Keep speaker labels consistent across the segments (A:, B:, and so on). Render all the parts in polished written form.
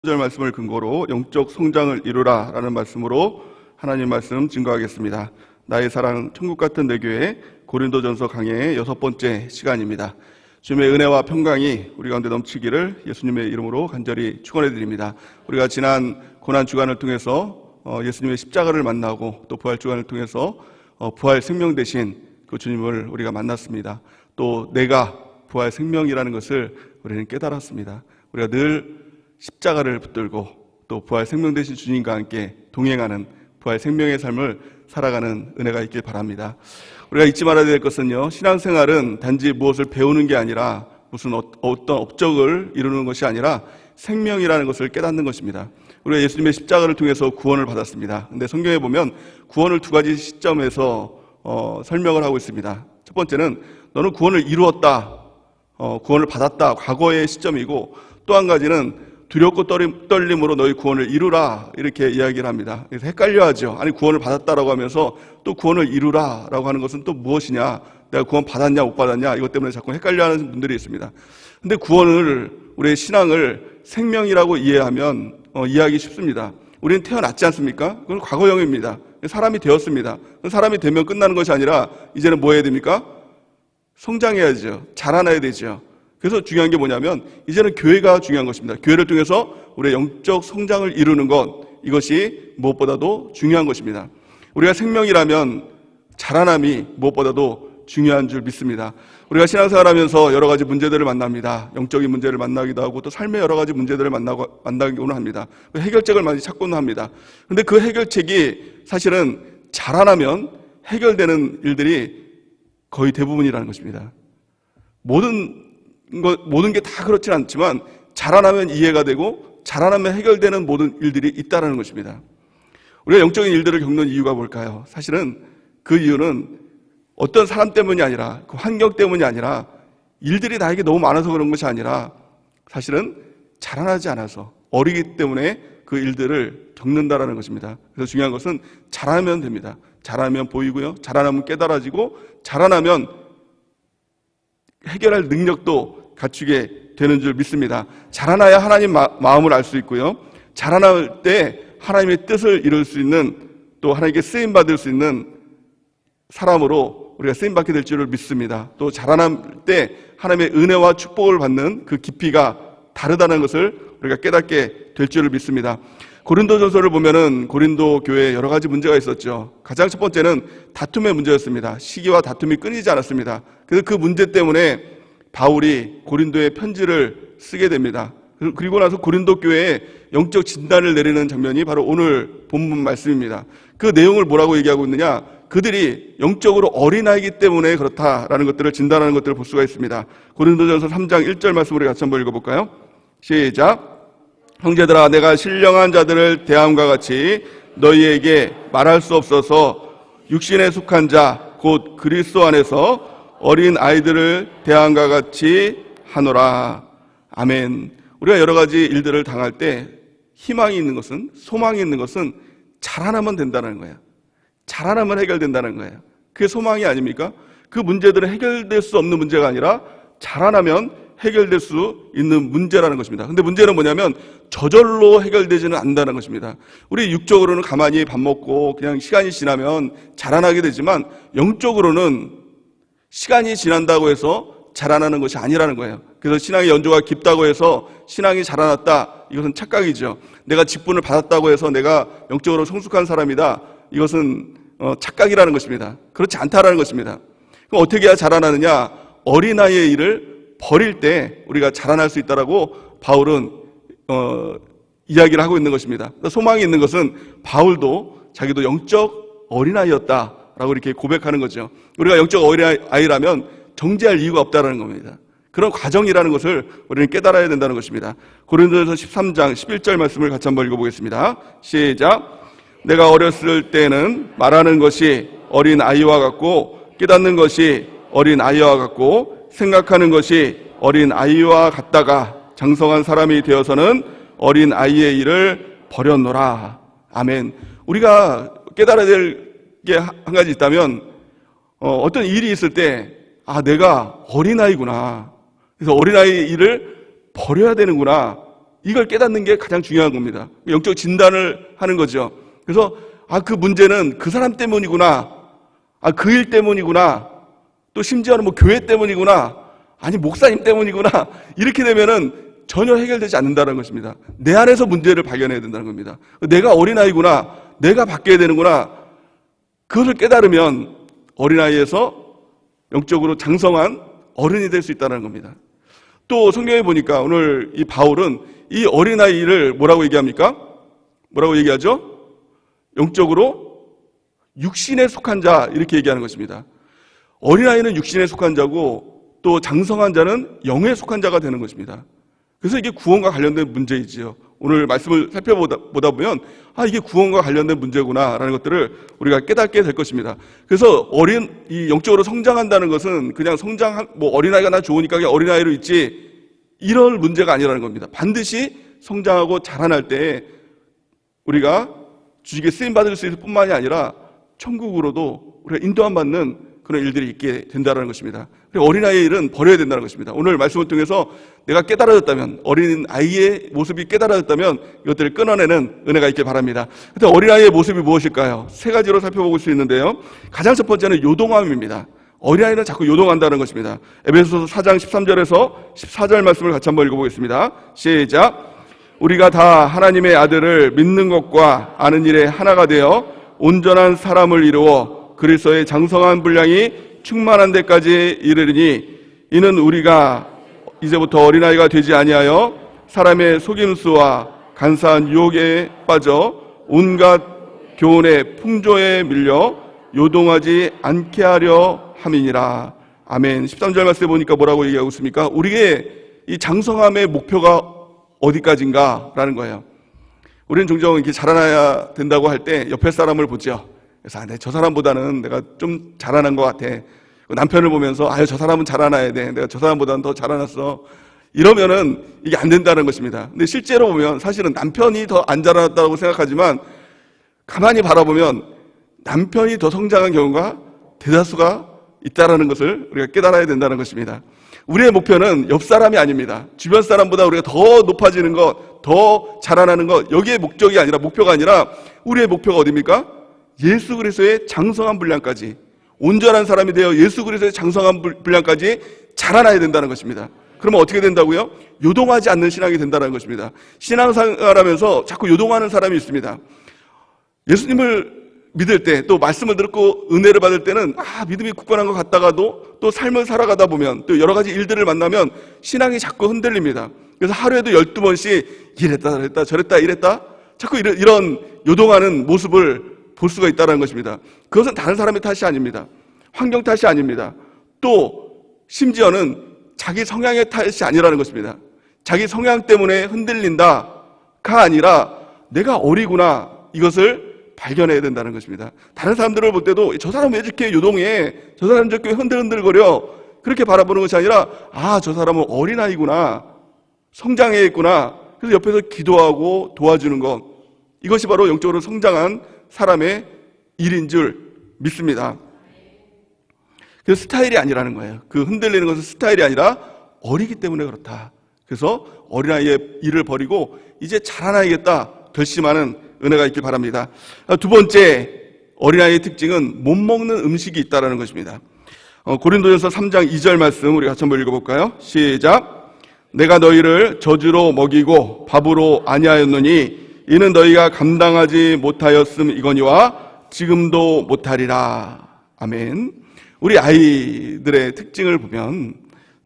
A: 절 말씀을 근거로 영적 성장을 이루라 라는 말씀으로 하나님 말씀 증거하겠습니다. 나의 사랑 천국 같은 내 교회 고린도전서 강해의 6번째 시간입니다. 주님의 은혜와 평강이 우리 가운데 넘치기를 예수님의 이름으로 간절히 축원해 드립니다. 우리가 지난 고난 주간을 통해서 예수님의 십자가를 만나고 또 부활 주간을 통해서 부활 생명 되신 그 주님을 우리가 만났습니다. 또 내가 부활 생명이라는 것을 우리는 깨달았습니다. 우리가 늘 십자가를 붙들고 또 부활 생명 되신 주님과 함께 동행하는 부활 생명의 삶을 살아가는 은혜가 있길 바랍니다. 우리가 잊지 말아야 될 것은요, 신앙생활은 단지 무엇을 배우는 게 아니라 무슨 어떤 업적을 이루는 것이 아니라 생명이라는 것을 깨닫는 것입니다. 우리가 예수님의 십자가를 통해서 구원을 받았습니다. 근데 성경에 보면 구원을 두 가지 시점에서 설명을 하고 있습니다. 첫 번째는 너는 구원을 이루었다, 구원을 받았다, 과거의 시점이고, 또 한 가지는 두렵고 떨림으로 너희 구원을 이루라, 이렇게 이야기를 합니다. 그래서 헷갈려하죠. 아니, 구원을 받았다라고 하면서 또 구원을 이루라라고 하는 것은 또 무엇이냐, 내가 구원 받았냐 못 받았냐, 이것 때문에 자꾸 헷갈려하는 분들이 있습니다. 근데 구원을, 우리의 신앙을 생명이라고 이해하면 이해하기 쉽습니다. 우리는 태어났지 않습니까? 그건 과거형입니다. 사람이 되었습니다. 사람이 되면 끝나는 것이 아니라 이제는 뭐 해야 됩니까? 성장해야죠. 자라나야 되죠. 그래서 중요한 게 뭐냐면 이제는 교회가 중요한 것입니다. 교회를 통해서 우리의 영적 성장을 이루는 것, 이것이 무엇보다도 중요한 것입니다. 우리가 생명이라면 자라남이 무엇보다도 중요한 줄 믿습니다. 우리가 신앙생활하면서 여러 가지 문제들을 만납니다. 영적인 문제를 만나기도 하고 또 삶의 여러 가지 문제들을 만나기도 합니다. 해결책을 많이 찾고는 합니다. 그런데 그 해결책이 사실은 자라나면 해결되는 일들이 거의 대부분이라는 것입니다. 모든 게 다 그렇진 않지만 자라나면 이해가 되고 자라나면 해결되는 모든 일들이 있다는 것입니다. 우리가 영적인 일들을 겪는 이유가 뭘까요? 사실은 그 이유는 어떤 사람 때문이 아니라, 그 환경 때문이 아니라, 일들이 나에게 너무 많아서 그런 것이 아니라 사실은 자라나지 않아서, 어리기 때문에 그 일들을 겪는다라는 것입니다. 그래서 중요한 것은 자라면 됩니다. 자라면 보이고요, 자라나면 깨달아지고, 자라나면 해결할 능력도 갖추게 되는 줄 믿습니다. 자라나야 하나님 마음을 알 수 있고요, 자라날 때 하나님의 뜻을 이룰 수 있는, 또 하나님께 쓰임받을 수 있는 사람으로 우리가 쓰임받게 될 줄을 믿습니다. 또 자라날 때 하나님의 은혜와 축복을 받는 그 깊이가 다르다는 것을 우리가 깨닫게 될 줄을 믿습니다. 고린도전서를 보면은 고린도 교회에 여러 가지 문제가 있었죠. 가장 첫 번째는 다툼의 문제였습니다. 시기와 다툼이 끊이지 않았습니다. 그래서 그 문제 때문에 바울이 고린도에 편지를 쓰게 됩니다. 그리고 나서 고린도 교회에 영적 진단을 내리는 장면이 바로 오늘 본문 말씀입니다. 그 내용을 뭐라고 얘기하고 있느냐, 그들이 영적으로 어린아이기 때문에 그렇다라는 것들을 진단하는 것들을 볼 수가 있습니다. 고린도전서 3장 1절 말씀으로 같이 한번 읽어볼까요? 시작. 형제들아, 내가 신령한 자들을 대함과 같이 너희에게 말할 수 없어서 육신에 속한 자 곧 그리스도 안에서 어린 아이들을 대함과 같이 하노라. 아멘. 우리가 여러 가지 일들을 당할 때 희망이 있는 것은, 소망이 있는 것은 자라나면 된다는 거예요. 자라나면 해결된다는 거예요. 그게 소망이 아닙니까? 그 문제들은 해결될 수 없는 문제가 아니라 자라나면 해결될 수 있는 문제라는 것입니다. 근데 문제는 뭐냐면 저절로 해결되지는 않는다는 것입니다. 우리 육적으로는 가만히 밥 먹고 그냥 시간이 지나면 자라나게 되지만 영적으로는 시간이 지난다고 해서 자라나는 것이 아니라는 거예요. 그래서 신앙의 연조가 깊다고 해서 신앙이 자라났다, 이것은 착각이죠. 내가 직분을 받았다고 해서 내가 영적으로 성숙한 사람이다, 이것은 착각이라는 것입니다. 그렇지 않다라는 것입니다. 그럼 어떻게 해야 자라나느냐? 어린아이의 일을 버릴 때 우리가 자라날 수 있다라고 바울은 이야기를 하고 있는 것입니다. 소망이 있는 것은 바울도 자기도 영적 어린아이였다 라고 이렇게 고백하는 거죠. 우리가 영적 어린아이라면 정죄할 이유가 없다는 겁니다. 그런 과정이라는 것을 우리는 깨달아야 된다는 것입니다. 고린도전서 13장 11절 말씀을 같이 한번 읽어보겠습니다. 시작. 내가 어렸을 때는 말하는 것이 어린 아이와 같고 깨닫는 것이 어린 아이와 같고 생각하는 것이 어린 아이와 같다가 장성한 사람이 되어서는 어린 아이의 일을 버렸노라. 아멘. 우리가 깨달아야 될 게 한 가지 있다면, 어떤 일이 있을 때 내가 어린아이구나, 그래서 어린아이 일을 버려야 되는구나, 이걸 깨닫는 게 가장 중요한 겁니다. 영적 진단을 하는 거죠. 그래서 그 문제는 그 사람 때문이구나, 그 일 때문이구나, 또 심지어는 뭐 교회 때문이구나, 아니 목사님 때문이구나, 이렇게 되면은 전혀 해결되지 않는다는 것입니다. 내 안에서 문제를 발견해야 된다는 겁니다. 내가 어린아이구나, 내가 바뀌어야 되는구나, 그것을 깨달으면 어린아이에서 영적으로 장성한 어른이 될 수 있다는 겁니다. 또 성경에 보니까 오늘 이 바울은 이 어린아이를 뭐라고 얘기합니까? 뭐라고 얘기하죠? 영적으로 육신에 속한 자, 이렇게 얘기하는 것입니다. 어린아이는 육신에 속한 자고 또 장성한 자는 영에 속한 자가 되는 것입니다. 그래서 이게 구원과 관련된 문제이지요. 오늘 말씀을 살펴보다 보면 이게 구원과 관련된 문제구나라는 것들을 우리가 깨닫게 될 것입니다. 그래서 이 영적으로 성장한다는 것은 그냥 어린아이가 나 좋으니까 그냥 어린아이로 있지, 이런 문제가 아니라는 겁니다. 반드시 성장하고 자라날 때 우리가 주직에 쓰임받을 수 있을 뿐만이 아니라 천국으로도 우리가 인도함 받는 그런 일들이 있게 된다는 것입니다. 어린아이의 일은 버려야 된다는 것입니다. 오늘 말씀을 통해서 내가 깨달아졌다면, 어린아이의 모습이 깨달아졌다면 이것들을 끊어내는 은혜가 있길 바랍니다. 그런데 어린아이의 모습이 무엇일까요? 세 가지로 살펴볼 수 있는데요. 가장 첫 번째는 요동함입니다. 어린아이는 자꾸 요동한다는 것입니다. 에베소서 4장 13절에서 14절 말씀을 같이 한번 읽어보겠습니다. 시작. 우리가 다 하나님의 아들을 믿는 것과 아는 일에 하나가 되어 온전한 사람을 이루어 그리스도의 장성한 분량이 충만한 데까지 이르리니, 이는 우리가 이제부터 어린아이가 되지 아니하여 사람의 속임수와 간사한 유혹에 빠져 온갖 교훈의 풍조에 밀려 요동하지 않게 하려 함이니라. 아멘. 13절 말씀에 보니까 뭐라고 얘기하고 있습니까? 우리의 이 장성함의 목표가 어디까지인가 라는 거예요. 우리는 종종 이렇게 자라나야 된다고 할 때 옆에 사람을 보죠. 그래서 저 사람보다는 내가 좀 자라난 것 같아. 남편을 보면서 저 사람은 자라나야 돼, 내가 저 사람보다는 더 자라났어, 이러면은 이게 안 된다는 것입니다. 근데 실제로 보면 사실은 남편이 더 안 자라났다고 생각하지만 가만히 바라보면 남편이 더 성장한 경우가 대다수가 있다라는 것을 우리가 깨달아야 된다는 것입니다. 우리의 목표는 옆 사람이 아닙니다. 주변 사람보다 우리가 더 높아지는 것, 더 자라나는 것, 여기에 목표가 아니라 우리의 목표가 어디입니까? 예수 그리스도의 장성한 분량까지, 온전한 사람이 되어 예수 그리스도의 장성한 분량까지 자라나야 된다는 것입니다. 그러면 어떻게 된다고요? 요동하지 않는 신앙이 된다는 것입니다. 신앙생활하면서 자꾸 요동하는 사람이 있습니다. 예수님을 믿을 때, 또 말씀을 듣고 은혜를 받을 때는 믿음이 굳건한 것 같다가도 또 삶을 살아가다 보면, 또 여러 가지 일들을 만나면 신앙이 자꾸 흔들립니다. 그래서 하루에도 12번씩 이랬다 저랬다 저랬다 이랬다, 자꾸 이런 요동하는 모습을 볼 수가 있다는 것입니다. 그것은 다른 사람의 탓이 아닙니다. 환경 탓이 아닙니다. 또 심지어는 자기 성향의 탓이 아니라는 것입니다. 자기 성향 때문에 흔들린다가 아니라 내가 어리구나, 이것을 발견해야 된다는 것입니다. 다른 사람들을 볼 때도 저 사람 왜 이렇게 요동해, 저 사람 저렇게 흔들흔들거려, 그렇게 바라보는 것이 아니라 저 사람은 어린아이구나, 성장해 있구나, 그래서 옆에서 기도하고 도와주는 것, 이것이 바로 영적으로 성장한 사람의 일인 줄 믿습니다. 그래서 스타일이 아니라는 거예요. 그 흔들리는 것은 스타일이 아니라 어리기 때문에 그렇다. 그래서 어린아이의 일을 버리고 이제 자라나야겠다 결심하는 은혜가 있길 바랍니다. 두 번째, 어린아이의 특징은 못 먹는 음식이 있다는 것입니다. 고린도전서 3장 2절 말씀 우리 같이 한번 읽어볼까요? 시작. 내가 너희를 저주로 먹이고 밥으로 아니하였노니 이는 너희가 감당하지 못하였음이거니와 지금도 못하리라. 아멘. 우리 아이들의 특징을 보면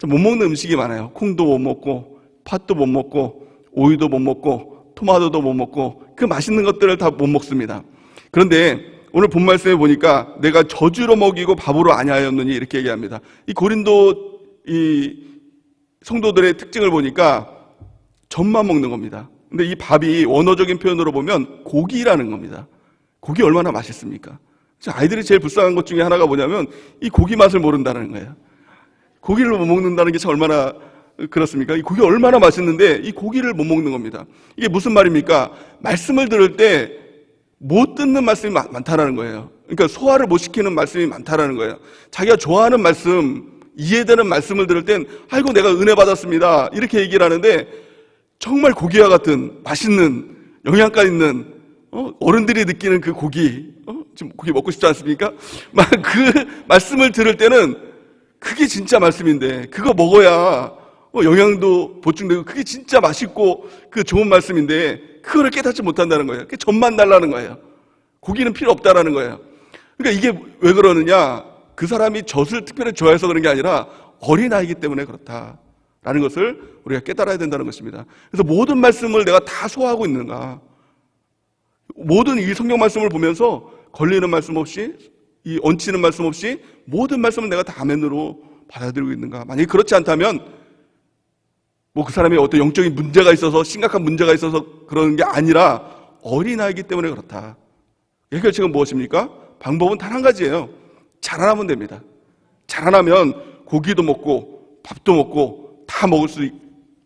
A: 못 먹는 음식이 많아요. 콩도 못 먹고, 팥도 못 먹고, 오이도 못 먹고, 토마토도 못 먹고, 그 맛있는 것들을 다 못 먹습니다. 그런데 오늘 본 말씀에 보니까 내가 저주로 먹이고 밥으로 아니하였느니 이렇게 얘기합니다. 이 고린도 이 성도들의 특징을 보니까 젖만 먹는 겁니다. 근데 이 밥이 원어적인 표현으로 보면 고기라는 겁니다. 고기 얼마나 맛있습니까? 아이들이 제일 불쌍한 것 중에 하나가 뭐냐면 이 고기 맛을 모른다는 거예요. 고기를 못 먹는다는 게 참 얼마나 그렇습니까? 이 고기 얼마나 맛있는데 이 고기를 못 먹는 겁니다. 이게 무슨 말입니까? 말씀을 들을 때 못 듣는 말씀이 많다라는 거예요. 그러니까 소화를 못 시키는 말씀이 많다라는 거예요. 자기가 좋아하는 말씀, 이해되는 말씀을 들을 땐 아이고 내가 은혜 받았습니다, 이렇게 얘기를 하는데 정말 고기와 같은 맛있는 영양가 있는 어른들이 느끼는 그 고기, 지금 고기 먹고 싶지 않습니까? 막 그 말씀을 들을 때는 그게 진짜 말씀인데, 그거 먹어야 영양도 보충되고 그게 진짜 맛있고 그 좋은 말씀인데 그거를 깨닫지 못한다는 거예요. 그게 젖만 달라는 거예요. 고기는 필요 없다라는 거예요. 그러니까 이게 왜 그러느냐? 그 사람이 젖을 특별히 좋아해서 그런 게 아니라 어린아이기 때문에 그렇다라는 것을 우리가 깨달아야 된다는 것입니다. 그래서 모든 말씀을 내가 다 소화하고 있는가? 모든 이 성경 말씀을 보면서 걸리는 말씀 없이, 이 얹히는 말씀 없이 모든 말씀을 내가 다 아멘으로 받아들이고 있는가? 만약에 그렇지 않다면 그 사람이 어떤 영적인 문제가 있어서, 심각한 문제가 있어서 그러는 게 아니라 어린아이기 때문에 그렇다. 해결책은 무엇입니까? 방법은 단 한 가지예요. 자라나면 됩니다. 자라나면 고기도 먹고 밥도 먹고 다 먹을 수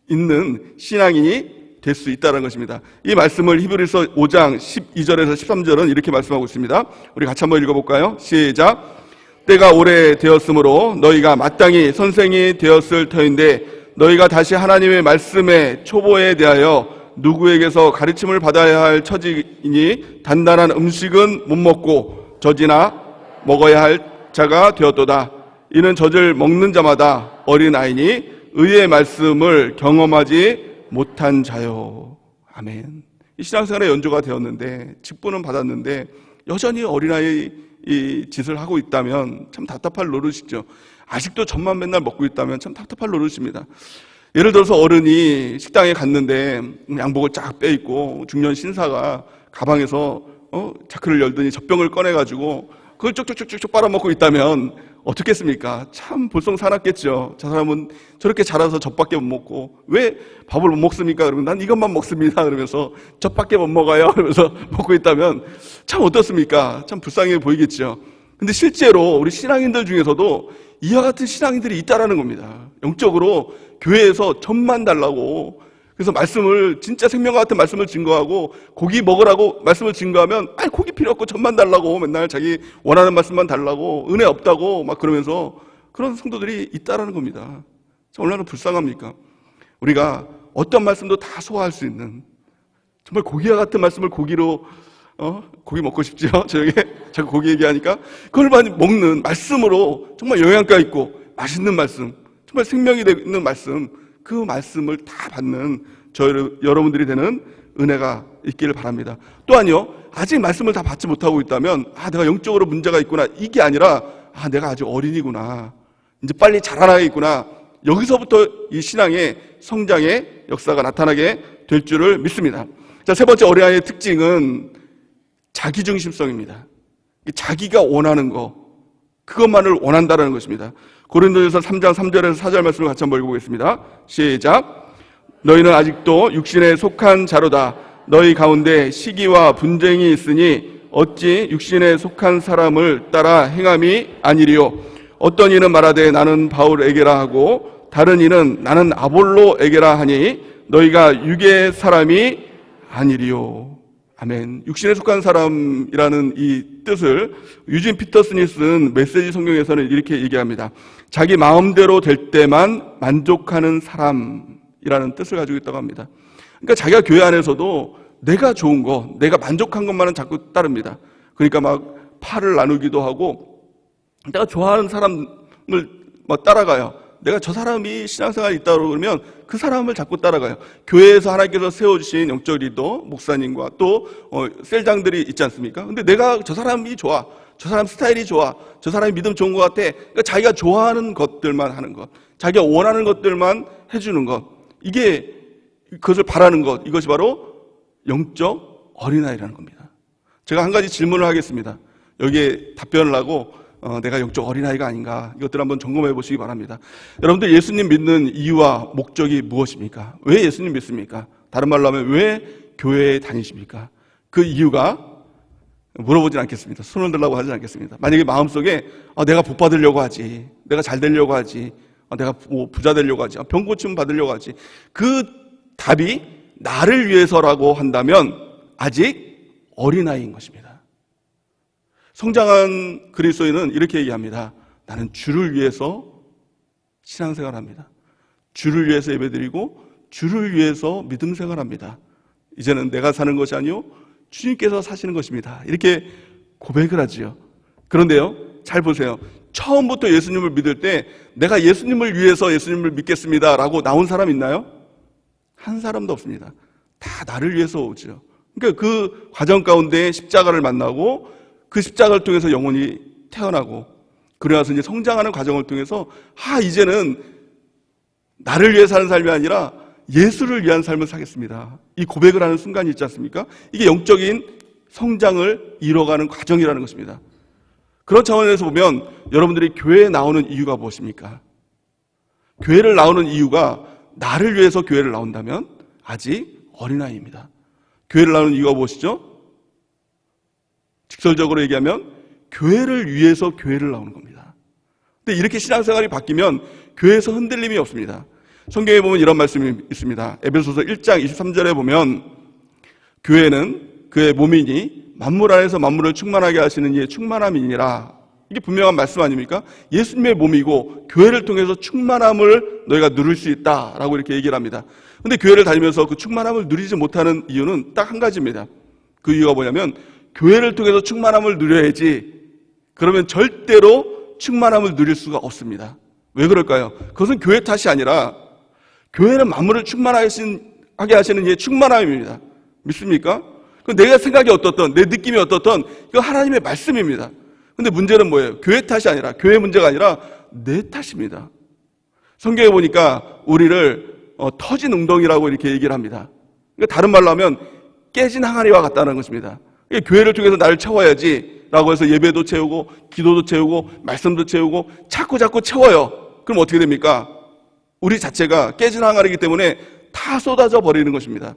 A: 있는 신앙인이 될 수 있다는 것입니다. 이 말씀을 히브리서 5장 12절에서 13절은 이렇게 말씀하고 있습니다. 우리 같이 한번 읽어볼까요? 시작. 때가 오래되었으므로 너희가 마땅히 선생이 되었을 터인데 너희가 다시 하나님의 말씀의 초보에 대하여 누구에게서 가르침을 받아야 할 처지이니 단단한 음식은 못 먹고 젖이나 먹어야 할 자가 되었도다. 이는 젖을 먹는 자마다 어린아이니 의의 말씀을 경험하지 못한 자요. 아멘. 이 신앙생활에 연조가 되었는데 직분은 받았는데 여전히 어린아이 이 짓을 하고 있다면 참 답답할 노릇이죠. 아직도 젖만 맨날 먹고 있다면 참 답답할 노릇입니다. 예를 들어서 어른이 식당에 갔는데 양복을 쫙 빼입고 중년 신사가 가방에서 자크를 열더니 젖병을 꺼내가지고 그걸 쭉쭉쭉쭉 빨아먹고 있다면 어떻겠습니까? 참 볼썽사납겠죠. 저 사람은 저렇게 자라서 젖밖에 못 먹고 왜 밥을 못 먹습니까? 그러면 난 이것만 먹습니다. 그러면서 젖밖에 못 먹어요. 그러면서 먹고 있다면 참 어떻습니까? 참 불쌍해 보이겠죠. 근데 실제로 우리 신앙인들 중에서도 이와 같은 신앙인들이 있다라는 겁니다. 영적으로 교회에서 젖만 달라고, 그래서 말씀을 진짜 생명과 같은 말씀을 증거하고 고기 먹으라고 말씀을 증거하면 아니 고기 필요 없고 젖만 달라고 맨날 자기 원하는 말씀만 달라고 은혜 없다고 막 그러면서 그런 성도들이 있다라는 겁니다. 얼마나 불쌍합니까? 우리가 어떤 말씀도 다 소화할 수 있는 정말 고기와 같은 말씀을 고기로 고기 먹고 싶지요? 저녁에 자꾸 고기 얘기하니까 그걸 많이 먹는 말씀으로 정말 영양가 있고 맛있는 말씀, 정말 생명이 되는 말씀, 그 말씀을 다 받는 여러분들이 되는 은혜가 있기를 바랍니다. 또한요, 아직 말씀을 다 받지 못하고 있다면 내가 영적으로 문제가 있구나, 이게 아니라 내가 아직 어린이구나, 이제 빨리 자라나야겠구나, 여기서부터 이 신앙의 성장의 역사가 나타나게 될 줄을 믿습니다. 자, 세 번째 어린아이의 특징은 자기중심성입니다. 자기가 원하는 거, 그것만을 원한다는 것입니다. 고린도전서 3장 3절에서 4절 말씀을 같이 한번 읽어보겠습니다. 시작. 너희는 아직도 육신에 속한 자로다. 너희 가운데 시기와 분쟁이 있으니 어찌 육신에 속한 사람을 따라 행함이 아니리요. 어떤 이는 말하되 나는 바울에게라 하고 다른 이는 나는 아볼로에게라 하니 너희가 육의 사람이 아니리요. 아멘. 육신에 속한 사람이라는 이 뜻을 유진 피터슨이 쓴 메시지 성경에서는 이렇게 얘기합니다. 자기 마음대로 될 때만 만족하는 사람이라는 뜻을 가지고 있다고 합니다. 그러니까 자기가 교회 안에서도 내가 좋은 거, 내가 만족한 것만은 자꾸 따릅니다. 그러니까 막 팔을 나누기도 하고 내가 좋아하는 사람을 막 따라가요. 내가 저 사람이 신앙생활이 있다고 그러면 그 사람을 자꾸 따라가요. 교회에서 하나님께서 세워주신 영적 리더, 목사님과 또 셀장들이 있지 않습니까? 근데 내가 저 사람이 좋아, 저 사람 스타일이 좋아, 저 사람이 믿음 좋은 것 같아. 그러니까 자기가 좋아하는 것들만 하는 것, 자기가 원하는 것들만 해주는 것, 이게 그것을 바라는 것, 이것이 바로 영적 어린아이라는 겁니다. 제가 한 가지 질문을 하겠습니다. 여기에 답변을 하고 내가 영적 어린아이가 아닌가, 이것들 한번 점검해 보시기 바랍니다. 여러분들 예수님 믿는 이유와 목적이 무엇입니까? 왜 예수님 믿습니까? 다른 말로 하면 왜 교회에 다니십니까? 그 이유가 물어보진 않겠습니다. 손을 들라고 하진 않겠습니다. 만약에 마음속에 내가 복 받으려고 하지, 내가 잘 되려고 하지, 내가 부자 되려고 하지, 병 고침 받으려고 하지, 그 답이 나를 위해서라고 한다면 아직 어린아이인 것입니다. 성장한 그리스도인은 이렇게 얘기합니다. 나는 주를 위해서 신앙생활합니다. 주를 위해서 예배드리고 주를 위해서 믿음 생활합니다. 이제는 내가 사는 것이 아니요 주님께서 사시는 것입니다. 이렇게 고백을 하지요. 그런데요, 잘 보세요. 처음부터 예수님을 믿을 때 내가 예수님을 위해서 예수님을 믿겠습니다 라고 나온 사람 있나요? 한 사람도 없습니다. 다 나를 위해서 오죠. 그러니까 그 과정 가운데 십자가를 만나고 그 십자가를 통해서 영혼이 태어나고 그래서 이제 성장하는 과정을 통해서 이제는 나를 위해 사는 삶이 아니라 예수를 위한 삶을 사겠습니다. 이 고백을 하는 순간이 있지 않습니까? 이게 영적인 성장을 이뤄가는 과정이라는 것입니다. 그런 차원에서 보면 여러분들이 교회에 나오는 이유가 무엇입니까? 교회를 나오는 이유가 나를 위해서 교회를 나온다면 아직 어린아이입니다. 교회를 나오는 이유가 무엇이죠? 직설적으로 얘기하면 교회를 위해서 교회를 나오는 겁니다. 근데 이렇게 신앙생활이 바뀌면 교회에서 흔들림이 없습니다. 성경에 보면 이런 말씀이 있습니다. 에베소서 1장 23절에 보면 교회는 그의 몸이니 만물 안에서 만물을 충만하게 하시는 이의 충만함이니라. 이게 분명한 말씀 아닙니까? 예수님의 몸이고 교회를 통해서 충만함을 너희가 누릴 수 있다라고 이렇게 얘기를 합니다. 근데 교회를 다니면서 그 충만함을 누리지 못하는 이유는 딱 한 가지입니다. 그 이유가 뭐냐면 교회를 통해서 충만함을 누려야지 그러면 절대로 충만함을 누릴 수가 없습니다. 왜 그럴까요? 그것은 교회 탓이 아니라 교회는 만물을 충만하게 하시는 이의 충만함입니다. 믿습니까? 내가 생각이 어떻든 내 느낌이 어떻든 이거 하나님의 말씀입니다. 근데 문제는 뭐예요? 교회 탓이 아니라 교회 문제가 아니라 내 탓입니다. 성경에 보니까 우리를 터진 웅덩이라고 이렇게 얘기를 합니다. 그러니까 다른 말로 하면 깨진 항아리와 같다는 것입니다. 교회를 통해서 나를 채워야지 라고 해서 예배도 채우고 기도도 채우고 말씀도 채우고 자꾸 채워요. 그럼 어떻게 됩니까? 우리 자체가 깨진 항아리이기 때문에 다 쏟아져 버리는 것입니다.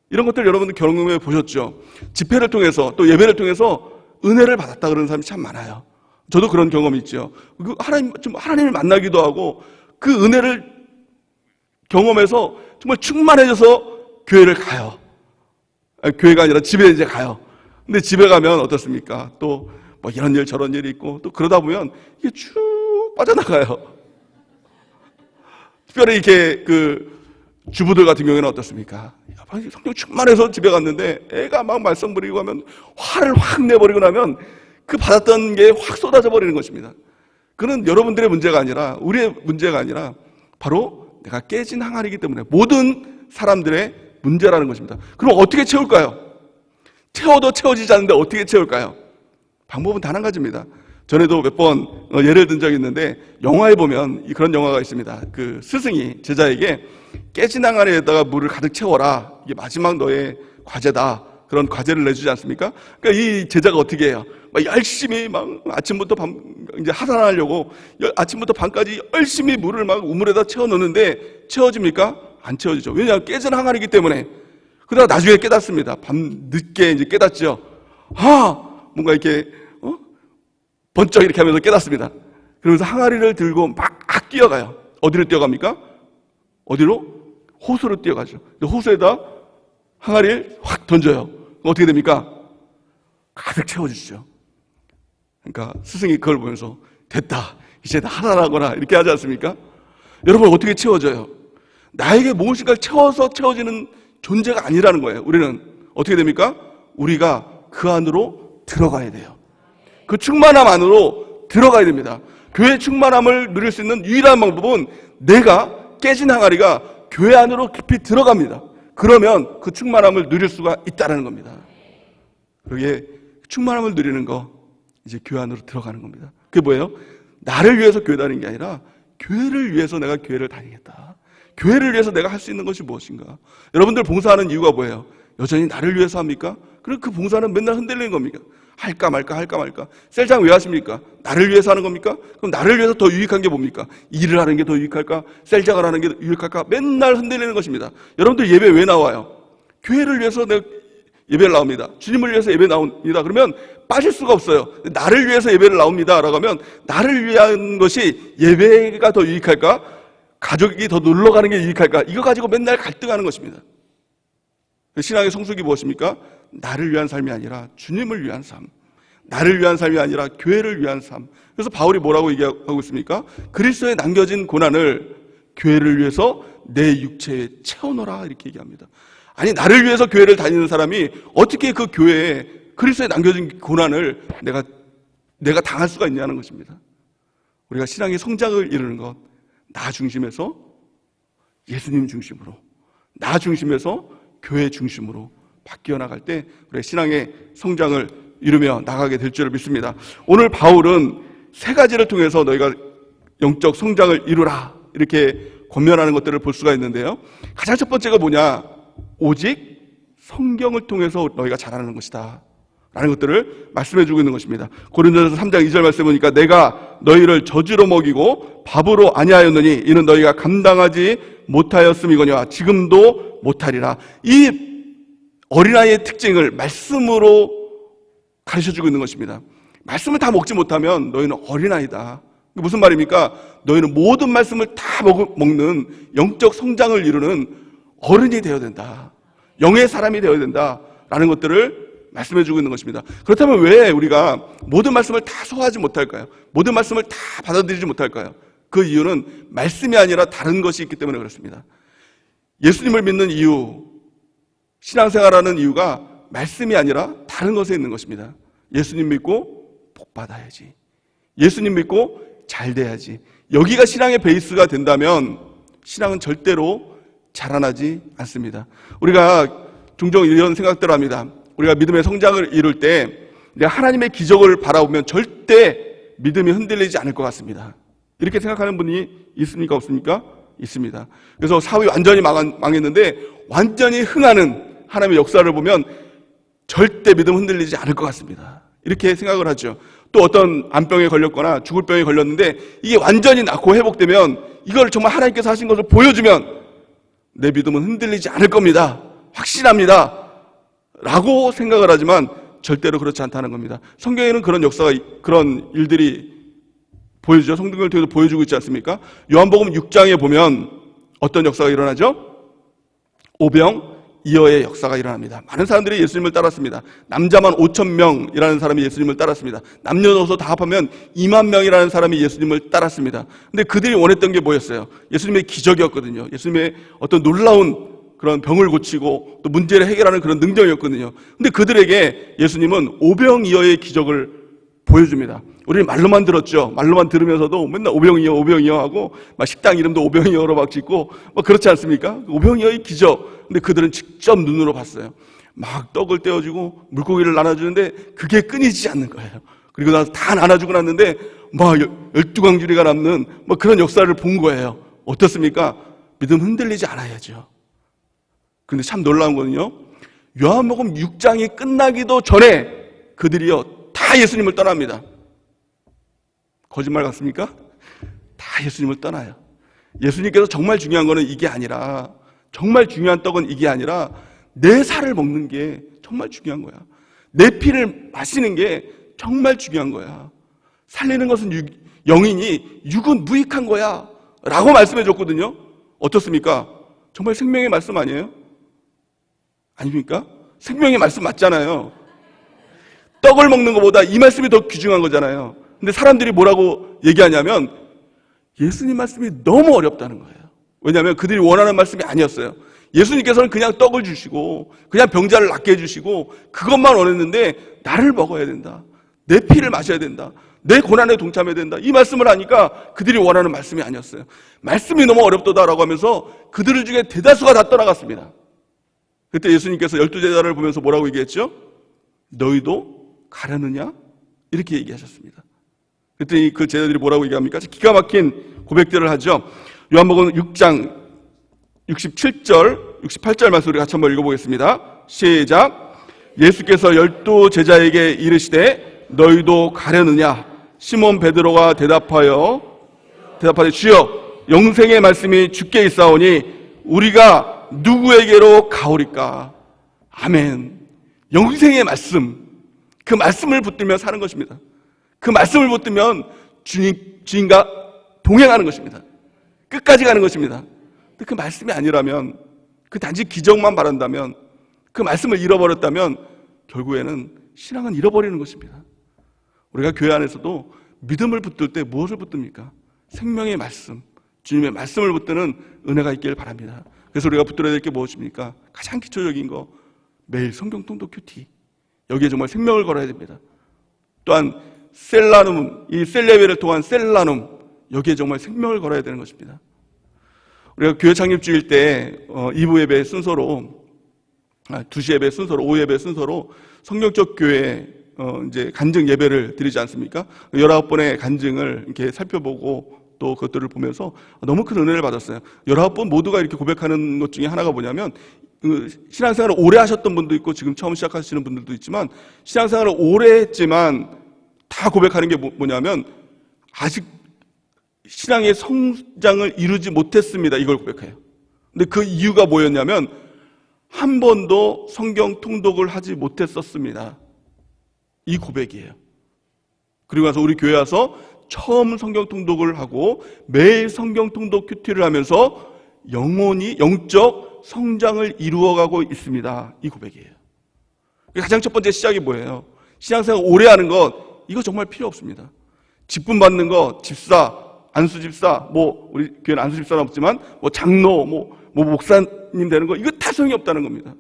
A: 이런 것들 여러분들 경험해 보셨죠? 집회를 통해서 또 예배를 통해서 은혜를 받았다 그러는 사람이 참 많아요. 저도 그런 경험이 있죠. 하나님을 만나기도 하고 그 은혜를 경험해서 정말 충만해져서 교회를 가요. 교회가 아니라 집에 이제 가요. 근데 집에 가면 어떻습니까? 또 뭐 이런 일 저런 일이 있고 또 그러다 보면 이게 쭉 빠져나가요. 특별히 이렇게 그 주부들 같은 경우에는 어떻습니까? 성령 충만해서 집에 갔는데 애가 막 말썽 부리고 하면 화를 확 내버리고 나면 그 받았던 게 확 쏟아져 버리는 것입니다. 그는 여러분들의 문제가 아니라 우리의 문제가 아니라 바로 내가 깨진 항아리이기 때문에 모든 사람들의 문제라는 것입니다. 그럼 어떻게 채울까요? 채워도 채워지지 않는데 어떻게 채울까요? 방법은 단 한 가지입니다. 전에도 몇 번 예를 든 적이 있는데 영화에 보면 그런 영화가 있습니다. 그 스승이 제자에게 깨진 항아리에다가 물을 가득 채워라. 이게 마지막 너의 과제다. 그런 과제를 내주지 않습니까? 그러니까 이 제자가 어떻게 해요? 막 열심히 막 아침부터 밤 이제 하산하려고 아침부터 밤까지 열심히 물을 막 우물에다 채워 넣는데 채워집니까? 안 채워지죠. 왜냐하면 깨진 항아리이기 때문에. 그러다가 나중에 깨닫습니다. 밤 늦게 이제 깨닫죠. 뭔가 이렇게 번쩍 이렇게 하면서 깨닫습니다. 그러면서 항아리를 들고 막 뛰어가요. 어디로 뛰어갑니까? 어디로? 호수로 뛰어가죠. 호수에다 항아리를 확 던져요. 어떻게 됩니까? 가득 채워지죠. 그러니까 스승이 그걸 보면서 됐다. 이제 다 하나라거나 이렇게 하지 않습니까? 여러분 어떻게 채워져요? 나에게 무엇인가를 채워서 채워지는 존재가 아니라는 거예요. 우리는 어떻게 됩니까? 우리가 그 안으로 들어가야 돼요. 그 충만함 안으로 들어가야 됩니다. 교회 충만함을 누릴 수 있는 유일한 방법은 내가 깨진 항아리가 교회 안으로 깊이 들어갑니다. 그러면 그 충만함을 누릴 수가 있다는 겁니다. 그게 충만함을 누리는 거 이제 교회 안으로 들어가는 겁니다. 그게 뭐예요? 나를 위해서 교회 다니는 게 아니라 교회를 위해서 내가 교회를 다니겠다. 교회를 위해서 내가 할 수 있는 것이 무엇인가? 여러분들 봉사하는 이유가 뭐예요? 여전히 나를 위해서 합니까? 그럼 그 봉사는 맨날 흔들리는 겁니까? 할까 말까. 셀장 왜 하십니까? 나를 위해서 하는 겁니까? 그럼 나를 위해서 더 유익한 게 뭡니까? 일을 하는 게 더 유익할까? 셀장을 하는 게 더 유익할까? 맨날 흔들리는 것입니다. 여러분들 예배 왜 나와요? 교회를 위해서 내가 예배를 나옵니다. 주님을 위해서 예배 나옵니다. 그러면 빠질 수가 없어요. 나를 위해서 예배를 나옵니다. 라고 하면 나를 위한 것이 예배가 더 유익할까? 가족이 더 놀러 가는 게 유익할까? 이거 가지고 맨날 갈등하는 것입니다. 신앙의 성숙이 무엇입니까? 나를 위한 삶이 아니라 주님을 위한 삶. 나를 위한 삶이 아니라 교회를 위한 삶. 그래서 바울이 뭐라고 얘기하고 있습니까? 그리스도에 남겨진 고난을 교회를 위해서 내 육체에 채워넣어라 이렇게 얘기합니다. 아니 나를 위해서 교회를 다니는 사람이 어떻게 그 교회에 그리스도에 남겨진 고난을 내가 당할 수가 있냐는 것입니다. 우리가 신앙의 성장을 이루는 것, 나 중심에서 예수님 중심으로, 나 중심에서 교회 중심으로 바뀌어 나갈 때 우리의 신앙의 성장을 이루며 나가게 될 줄을 믿습니다. 오늘 바울은 세 가지를 통해서 너희가 영적 성장을 이루라 이렇게 권면하는 것들을 볼 수가 있는데요. 가장 첫 번째가 뭐냐? 오직 성경을 통해서 너희가 자라는 것이다 라는 것들을 말씀해주고 있는 것입니다. 고린도전서 3장 2절 말씀해 보니까 내가 너희를 저주로 먹이고 밥으로 아니하였느니 이는 너희가 감당하지 못하였음이거니와 지금도 못하리라. 이 어린아이의 특징을 말씀으로 가르쳐주고 있는 것입니다. 말씀을 다 먹지 못하면 너희는 어린아이다. 무슨 말입니까? 너희는 모든 말씀을 다 먹는 영적 성장을 이루는 어른이 되어야 된다. 영의 사람이 되어야 된다라는 것들을 말씀해주고 있는 것입니다. 그렇다면 왜 우리가 모든 말씀을 다 소화하지 못할까요? 모든 말씀을 다 받아들이지 못할까요? 그 이유는 말씀이 아니라 다른 것이 있기 때문에 그렇습니다. 예수님을 믿는 이유, 신앙생활하는 이유가 말씀이 아니라 다른 것에 있는 것입니다. 예수님 믿고 복 받아야지. 예수님 믿고 잘 돼야지. 여기가 신앙의 베이스가 된다면 신앙은 절대로 자라나지 않습니다. 우리가 종종 이런 생각들을 합니다. 우리가 믿음의 성장을 이룰 때 하나님의 기적을 바라보면 절대 믿음이 흔들리지 않을 것 같습니다. 이렇게 생각하는 분이 있습니까? 없습니까? 있습니다. 그래서 사업이 완전히 망했는데 완전히 흥하는 하나님의 역사를 보면 절대 믿음 흔들리지 않을 것 같습니다. 이렇게 생각을 하죠. 또 어떤 암병에 걸렸거나 죽을 병에 걸렸는데 이게 완전히 낫고 회복되면 이걸 정말 하나님께서 하신 것을 보여주면 내 믿음은 흔들리지 않을 겁니다. 확신합니다. 라고 생각을 하지만 절대로 그렇지 않다는 겁니다. 성경에는 그런 역사가, 그런 일들이 보여주죠. 성경을 통해서 보여주고 있지 않습니까? 요한복음 6장에 보면 어떤 역사가 일어나죠? 오병이어의 역사가 일어납니다. 많은 사람들이 예수님을 따랐습니다. 남자만 5,000명이라는 사람이 예수님을 따랐습니다. 남녀노소 다 합하면 2만 명이라는 사람이 예수님을 따랐습니다. 근데 그들이 원했던 게 뭐였어요? 예수님의 기적이었거든요. 예수님의 어떤 놀라운 그런 병을 고치고 또 문제를 해결하는 그런 능력이었거든요. 근데 그들에게 예수님은 오병이어의 기적을 보여줍니다. 우리는 말로만 들었죠. 말로만 들으면서도 맨날 오병이어 하고 막 식당 이름도 오병이어로 막 짓고 막 그렇지 않습니까? 오병이어의 기적. 근데 그들은 직접 눈으로 봤어요. 막 떡을 떼어주고 물고기를 나눠주는데 그게 끊이지 않는 거예요. 그리고 나서 다 나눠주고 났는데 막 12광주리가 남는 뭐 그런 역사를 본 거예요. 어떻습니까? 믿음 흔들리지 않아야죠. 근데 참 놀라운 거는요, 요한복음 6장이 끝나기도 전에 그들이요 다 예수님을 떠납니다. 거짓말 같습니까? 다 예수님을 떠나요. 예수님께서 정말 중요한 거는 이게 아니라, 정말 중요한 떡은 이게 아니라 내 살을 먹는 게 정말 중요한 거야. 내 피를 마시는 게 정말 중요한 거야. 살리는 것은 영이니 육은 무익한 거야 라고 말씀해 줬거든요. 어떻습니까? 정말 생명의 말씀 아니에요? 아닙니까? 생명의 말씀 맞잖아요. 떡을 먹는 것보다 이 말씀이 더 귀중한 거잖아요. 근데 사람들이 뭐라고 얘기하냐면 예수님 말씀이 너무 어렵다는 거예요. 왜냐하면 그들이 원하는 말씀이 아니었어요. 예수님께서는 그냥 떡을 주시고 그냥 병자를 낫게 해주시고 그것만 원했는데 나를 먹어야 된다. 내 피를 마셔야 된다. 내 고난에 동참해야 된다. 이 말씀을 하니까 그들이 원하는 말씀이 아니었어요. 말씀이 너무 어렵다라고 하면서 그들 중에 대다수가 다 떠나갔습니다. 그때 예수님께서 12제자를 보면서 뭐라고 얘기했죠? 너희도 가려느냐? 이렇게 얘기하셨습니다. 그때 그 제자들이 뭐라고 얘기합니까? 기가 막힌 고백들을 하죠. 요한복음 6장 67절, 68절 말씀 우리 같이 한번 읽어보겠습니다. 시작. 예수께서 12제자에게 이르시되 너희도 가려느냐? 시몬 베드로가 대답하되 주여 영생의 말씀이 주께 있사오니 우리가 누구에게로 가오리까? 아멘. 영생의 말씀, 그 말씀을 붙들며 사는 것입니다. 그 말씀을 붙들면 주님과 동행하는 것입니다. 끝까지 가는 것입니다. 근데 그 말씀이 아니라면, 그 단지 기적만 바란다면, 그 말씀을 잃어버렸다면 결국에는 신앙은 잃어버리는 것입니다. 우리가 교회 안에서도 믿음을 붙들 때 무엇을 붙듭니까? 생명의 말씀, 주님의 말씀을 붙드는 은혜가 있길 바랍니다. 그래서 우리가 붙들어야 될 게 무엇입니까? 가장 기초적인 거, 매일 성경 통독 큐티. 여기에 정말 생명을 걸어야 됩니다. 또한 셀라눔, 이 셀레베를 통한 셀라눔, 여기에 정말 생명을 걸어야 되는 것입니다. 우리가 교회 창립주일 때 2부 예배 순서로 2시 예배 순서로, 오후 예배 순서로 성경적 교회 이제 간증 예배를 드리지 않습니까? 19번의 간증을 이렇게 살펴보고 또 그것들을 보면서 너무 큰 은혜를 받았어요. 19번 모두가 이렇게 고백하는 것 중에 하나가 뭐냐면, 신앙생활을 오래 하셨던 분도 있고 지금 처음 시작하시는 분들도 있지만, 신앙생활을 오래 했지만 다 고백하는 게 뭐냐면, 아직 신앙의 성장을 이루지 못했습니다. 이걸 고백해요. 근데 그 이유가 뭐였냐면, 한 번도 성경 통독을 하지 못했었습니다. 이 고백이에요. 그리고 나서 우리 교회 와서 처음 성경 통독을 하고 매일 성경 통독 큐티를 하면서 영혼이 영적 성장을 이루어가고 있습니다. 이 고백이에요. 가장 첫 번째 시작이 뭐예요? 신앙생활 오래 하는 것, 이거 정말 필요 없습니다. 직분 받는 거, 집사, 안수 집사, 우리 교회는 안수 집사는 없지만 장로, 목사님 되는 거, 이거 다 소용이 없다는 겁니다.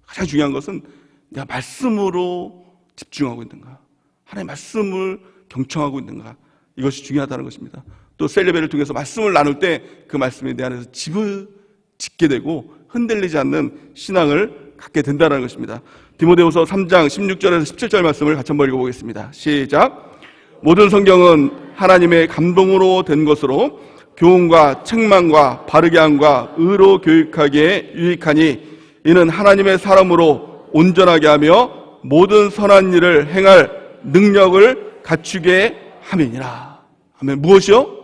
A: 가장 중요한 것은 내가 말씀으로 집중하고 있는가, 하나님의 말씀을 경청하고 있는가, 이것이 중요하다는 것입니다. 또 셀레베를 통해서 말씀을 나눌 때 그 말씀이 내 안에서 집을 짓게 되고 흔들리지 않는 신앙을 갖게 된다는 것입니다. 디모데후서 3장 16절에서 17절 말씀을 같이 한번 읽어보겠습니다. 시작. 모든 성경은 하나님의 감동으로 된 것으로 교훈과 책망과 바르게 함과 의로 교육하기에 유익하니 이는 하나님의 사람으로 온전하게 하며 모든 선한 일을 행할 능력을 갖추게 함이니라. 아멘. 무엇이요?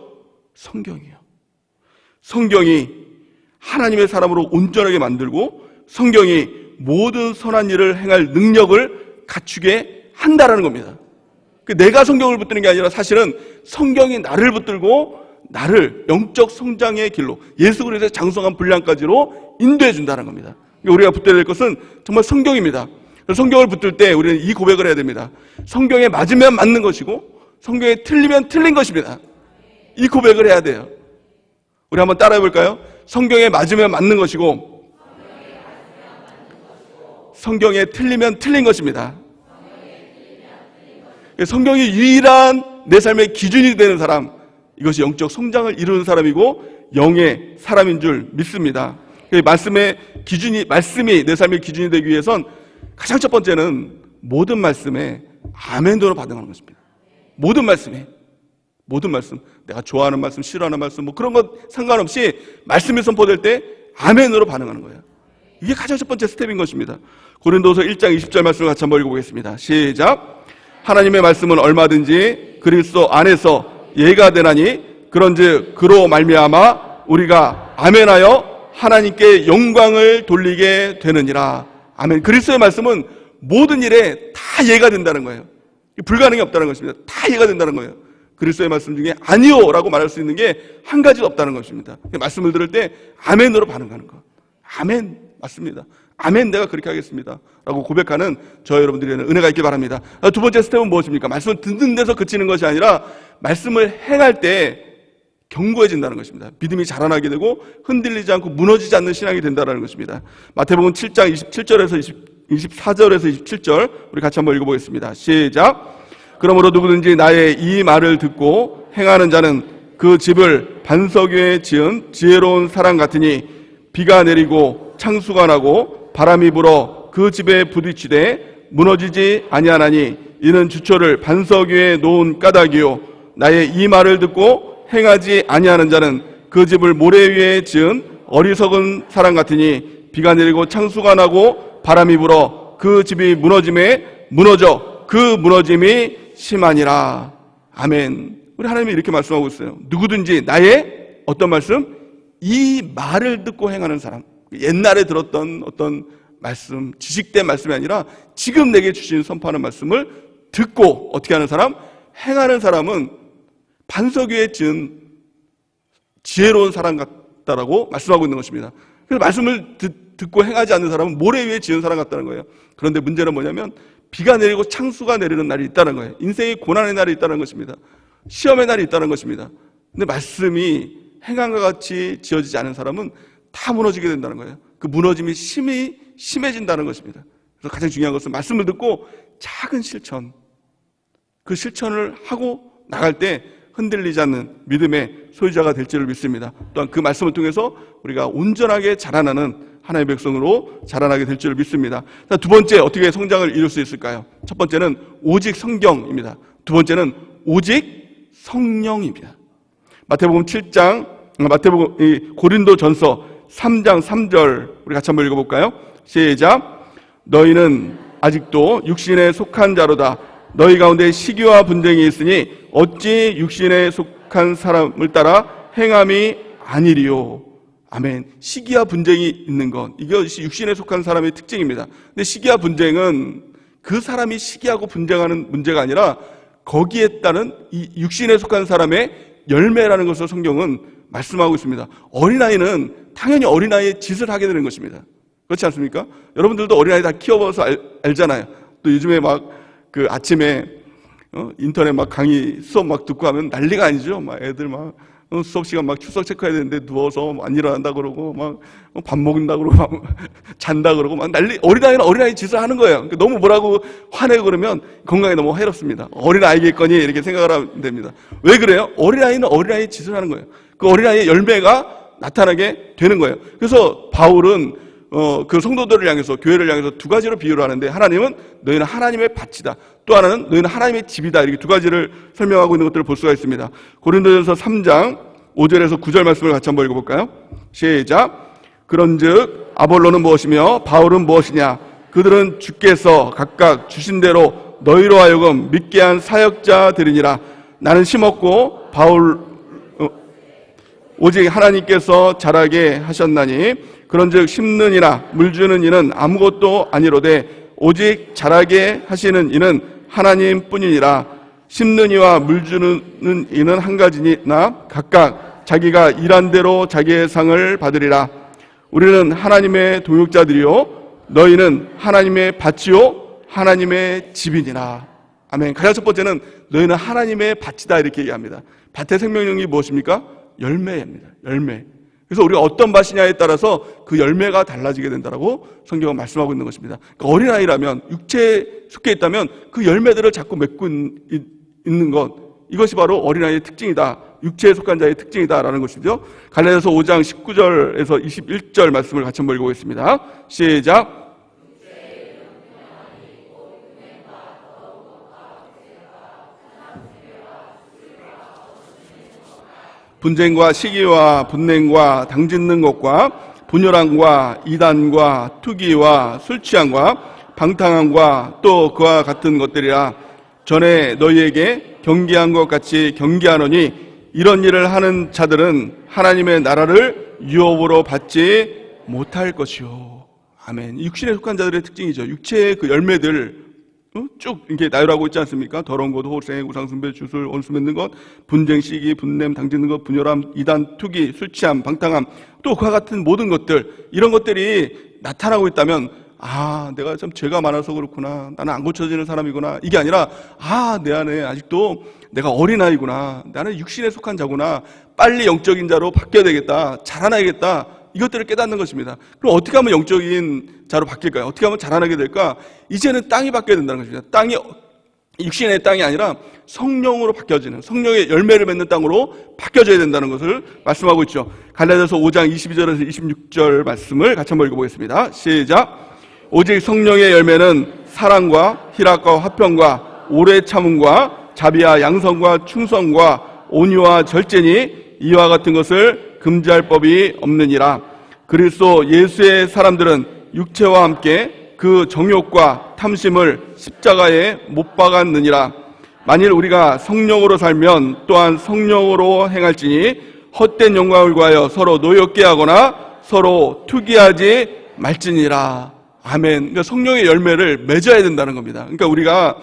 A: 성경이요. 성경이 하나님의 사람으로 온전하게 만들고 성경이 모든 선한 일을 행할 능력을 갖추게 한다라는 겁니다. 내가 성경을 붙드는 게 아니라 사실은 성경이 나를 붙들고 나를 영적 성장의 길로, 예수 그리스도의 장성한 분량까지로 인도해 준다는 겁니다. 우리가 붙들어야 될 것은 정말 성경입니다. 성경을 붙들 때 우리는 이 고백을 해야 됩니다. 성경에 맞으면 맞는 것이고 성경에 틀리면 틀린 것입니다. 이 고백을 해야 돼요. 우리 한번 따라해 볼까요? 성경에 맞으면 맞는 것이고 성경에 틀리면 틀린 것입니다. 성경이 유일한 내 삶의 기준이 되는 사람, 이것이 영적 성장을 이루는 사람이고 영의 사람인 줄 믿습니다. 말씀의 기준이, 말씀이 내 삶의 기준이 되기 위해선 가장 첫 번째는 모든 말씀에 아멘으로 반응하는 것입니다. 모든 말씀에, 모든 말씀, 내가 좋아하는 말씀, 싫어하는 말씀, 그런 것 상관없이 말씀이 선포될 때 아멘으로 반응하는 거예요. 이게 가장 첫 번째 스텝인 것입니다. 고린도서 1장 20절 말씀을 같이 한번 읽어보겠습니다. 시작. 하나님의 말씀은 얼마든지 그리스도 안에서 예가 되나니 그런즉 그로 말미암아 우리가 아멘하여 하나님께 영광을 돌리게 되느니라. 아멘. 그리스도의 말씀은 모든 일에 다 예가 된다는 거예요. 불가능이 없다는 것입니다. 다 예가 된다는 거예요. 그리스도의 말씀 중에 아니요 라고 말할 수 있는 게 한 가지도 없다는 것입니다. 말씀을 들을 때 아멘으로 반응하는 것. 아멘, 맞습니다. 아멘, 내가 그렇게 하겠습니다 라고 고백하는 저 여러분들에는 은혜가 있길 바랍니다. 두 번째 스텝은 무엇입니까? 말씀을 듣는 데서 그치는 것이 아니라 말씀을 행할 때 견고해진다는 것입니다. 믿음이 자라나게 되고 흔들리지 않고 무너지지 않는 신앙이 된다는 것입니다. 마태복음 7장 27절에서 24절에서 27절 우리 같이 한번 읽어보겠습니다. 시작. 그러므로 누구든지 나의 이 말을 듣고 행하는 자는 그 집을 반석 위에 지은 지혜로운 사람 같으니 비가 내리고 창수가 나고 바람이 불어 그 집에 부딪히되 무너지지 아니하나니 이는 주초를 반석 위에 놓은 까닭이요 나의 이 말을 듣고 행하지 아니하는 자는 그 집을 모래 위에 지은 어리석은 사람 같으니 비가 내리고 창수가 나고 바람이 불어 그 집이 무너짐에 무너져 그 무너짐이 심하니라. 아멘. 우리 하나님이 이렇게 말씀하고 있어요. 누구든지 나의 어떤 말씀? 이 말을 듣고 행하는 사람. 옛날에 들었던 어떤 말씀, 지식된 말씀이 아니라 지금 내게 주신 선포하는 말씀을 듣고 어떻게 하는 사람? 행하는 사람은 반석 위에 지은 지혜로운 사람 같다라고 말씀하고 있는 것입니다. 그래서 말씀을 듣고 행하지 않는 사람은 모래 위에 지은 사람 같다는 거예요. 그런데 문제는 뭐냐면 비가 내리고 창수가 내리는 날이 있다는 거예요. 인생의 고난의 날이 있다는 것입니다. 시험의 날이 있다는 것입니다. 근데 말씀이 행함과 같이 지어지지 않은 사람은 다 무너지게 된다는 거예요. 그 무너짐이 심해진다는 것입니다. 그래서 가장 중요한 것은 말씀을 듣고 작은 실천, 그 실천을 하고 나갈 때 흔들리지 않는 믿음의 소유자가 될 줄을 믿습니다. 또한 그 말씀을 통해서 우리가 온전하게 자라나는 하나님의 백성으로 자라나게 될 줄을 믿습니다. 두 번째, 어떻게 성장을 이룰 수 있을까요? 첫 번째는 오직 성경입니다. 두 번째는 오직 성령입니다. 마태복음 고린도전서 3장 3절 우리 같이 한번 읽어볼까요? 시작. 너희는 아직도 육신에 속한 자로다. 너희 가운데 시기와 분쟁이 있으니 어찌 육신에 속한 사람을 따라 행함이 아니리요. 아멘. 시기와 분쟁이 있는 것, 이것이 육신에 속한 사람의 특징입니다. 근데 시기와 분쟁은 그 사람이 시기하고 분쟁하는 문제가 아니라 거기에 따른 이 육신에 속한 사람의 열매라는 것을 성경은 말씀하고 있습니다. 어린아이는 당연히 어린아이의 짓을 하게 되는 것입니다. 그렇지 않습니까? 여러분들도 어린아이 다 키워봐서 알잖아요. 또 요즘에 그 아침에 인터넷 강의 수업 듣고 하면 난리가 아니죠. 애들 수업 시간 출석 체크해야 되는데 누워서 안 일어난다 그러고 밥 먹는다 그러고 잔다 그러고 어린아이는 어린아이 짓을 하는 거예요. 너무 뭐라고 화내고 그러면 건강에 너무 해롭습니다. 어린아이겠거니 이렇게 생각을 하면 됩니다. 왜 그래요? 어린아이는 어린아이 짓을 하는 거예요. 그 어린아이의 열매가 나타나게 되는 거예요. 그래서 바울은 그 성도들을 향해서, 교회를 향해서 두 가지로 비유를 하는데, 하나님은 너희는 하나님의 밭이다, 또 하나는 너희는 하나님의 집이다, 이렇게 두 가지를 설명하고 있는 것들을 볼 수가 있습니다. 고린도전서 3장 5절에서 9절 말씀을 같이 한번 읽어볼까요? 시작. 그런즉 아볼로는 무엇이며 바울은 무엇이냐? 그들은 주께서 각각 주신 대로 너희로 하여금 믿게 한 사역자들이니라. 나는 심었고 오직 하나님께서 자라게 하셨나니 그런즉 심는 이나 물 주는 이는 아무것도 아니로되 오직 자라게 하시는 이는 하나님뿐이니라. 심는 이와 물 주는 이는 한 가지나 각각 자기가 일한 대로 자기의 상을 받으리라. 우리는 하나님의 동역자들이요 너희는 하나님의 밭이요 하나님의 집이니라. 아멘. 가장 첫 번째는 너희는 하나님의 밭이다, 이렇게 얘기합니다. 밭의 생명력이 무엇입니까? 열매입니다. 열매. 그래서 우리가 어떤 밭이냐에 따라서 그 열매가 달라지게 된다라고 성경은 말씀하고 있는 것입니다. 그러니까 어린아이라면, 육체에 속해 있다면 그 열매들을 자꾸 맺고 있는 것, 이것이 바로 어린아이의 특징이다, 육체에 속한 자의 특징이다라는 것이죠. 갈라디아서 5장 19절에서 21절 말씀을 같이 한번 읽어보겠습니다. 시작. 분쟁과 시기와 분냉과 당짓는 것과 분열함과 이단과 투기와 술취함과 방탕함과 또 그와 같은 것들이라. 전에 너희에게 경계한 것 같이 경계하노니 이런 일을 하는 자들은 하나님의 나라를 유업으로 받지 못할 것이요. 아멘. 육신에 속한 자들의 특징이죠. 육체의 그 열매들 쭉 이렇게 나열하고 있지 않습니까? 더러운 것, 호생, 우상숭배, 주술, 원수 맺는 것, 분쟁, 시기, 분냄, 당짓는 것, 분열함, 이단, 투기, 술취함, 방탕함, 또 그와 같은 모든 것들, 이런 것들이 나타나고 있다면, 내가 참 죄가 많아서 그렇구나, 나는 안 고쳐지는 사람이구나, 이게 아니라 내 안에 아직도 내가 어린아이구나, 나는 육신에 속한 자구나, 빨리 영적인 자로 바뀌어야 되겠다, 자라나야겠다, 이것들을 깨닫는 것입니다. 그럼 어떻게 하면 영적인 자로 바뀔까요? 어떻게 하면 자라나게 될까? 이제는 땅이 바뀌어야 된다는 것입니다. 땅이 육신의 땅이 아니라 성령으로 바뀌어지는, 성령의 열매를 맺는 땅으로 바뀌어져야 된다는 것을 말씀하고 있죠. 갈라디아서 5장 22절에서 26절 말씀을 같이 한번 읽어보겠습니다. 시작. 오직 성령의 열매는 사랑과 희락과 화평과 오래 참음과 자비와 양성과 충성과 온유와 절제니 이와 같은 것을 금지할 법이 없느니라. 그리스도 예수의 사람들은 육체와 함께 그 정욕과 탐심을 십자가에 못 박았느니라. 만일 우리가 성령으로 살면 또한 성령으로 행할지니 헛된 영광을 구하여 서로 노엽게 하거나 서로 투기하지 말지니라. 아멘. 그러니까 성령의 열매를 맺어야 된다는 겁니다. 그러니까 우리가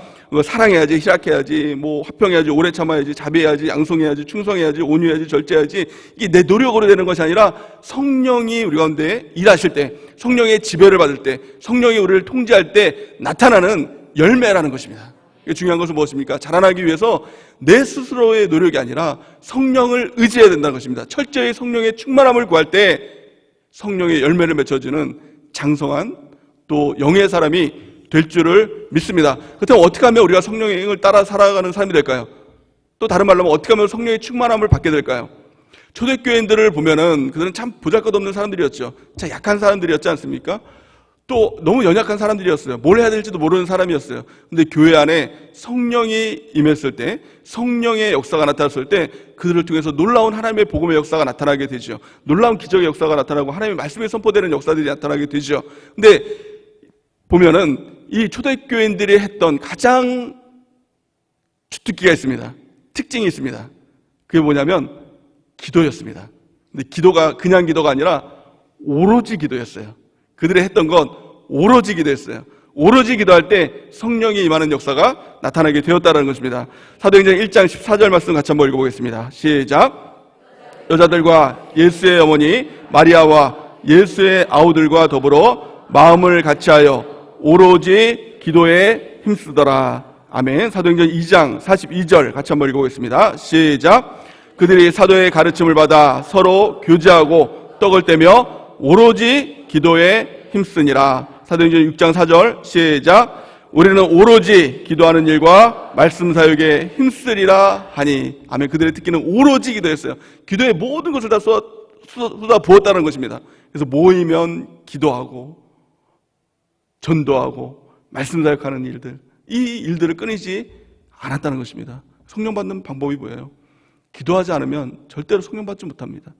A: 사랑해야지, 희락해야지, 화평해야지, 오래 참아야지, 자비해야지, 양송해야지, 충성해야지, 온유해야지, 절제해야지, 이게 내 노력으로 되는 것이 아니라 성령이 우리 가운데 일하실 때, 성령의 지배를 받을 때, 성령이 우리를 통제할 때 나타나는 열매라는 것입니다. 중요한 것은 무엇입니까? 자라나기 위해서 내 스스로의 노력이 아니라 성령을 의지해야 된다는 것입니다. 철저히 성령의 충만함을 구할 때 성령의 열매를 맺어주는 장성한 또 영의 사람이 될 줄을 믿습니다. 그렇다면 어떻게 하면 우리가 성령의 행을 따라 살아가는 삶이 될까요? 또 다른 말로 하면 어떻게 하면 성령의 충만함을 받게 될까요? 초대교인들을 보면은 그들은 참 보잘것없는 사람들이었죠. 참 약한 사람들이었지 않습니까? 또 너무 연약한 사람들이었어요. 뭘 해야 될지도 모르는 사람이었어요. 근데 교회 안에 성령이 임했을 때, 성령의 역사가 나타났을 때 그들을 통해서 놀라운 하나님의 복음의 역사가 나타나게 되죠. 놀라운 기적의 역사가 나타나고 하나님의 말씀이 선포되는 역사들이 나타나게 되죠. 근데 보면은 이 초대교인들이 했던 가장 주특기가 있습니다. 특징이 있습니다. 그게 뭐냐면 기도였습니다. 근데 기도가 그냥 기도가 아니라 오로지 기도였어요. 그들이 했던 건 오로지 기도였어요. 오로지 기도할 때 성령이 임하는 역사가 나타나게 되었다는 것입니다. 사도행전 1장 14절 말씀 같이 한번 읽어보겠습니다. 시작. 여자들과 예수의 어머니 마리아와 예수의 아우들과 더불어 마음을 같이하여 오로지 기도에 힘쓰더라. 아멘. 사도행전 2장 42절 같이 한번 읽어보겠습니다. 시작. 그들이 사도의 가르침을 받아 서로 교제하고 떡을 떼며 오로지 기도에 힘쓰니라. 사도행전 6장 4절 시작. 우리는 오로지 기도하는 일과 말씀 사역에 힘쓰리라 하니. 아멘. 그들의 특기는 오로지 기도였어요. 기도에 모든 것을 다 쏟아 부었다는 것입니다. 그래서 모이면 기도하고 전도하고 말씀 사역하는 일들, 이 일들을 끊이지 않았다는 것입니다. 성령 받는 방법이 뭐예요? 기도하지 않으면 절대로 성령 받지 못합니다.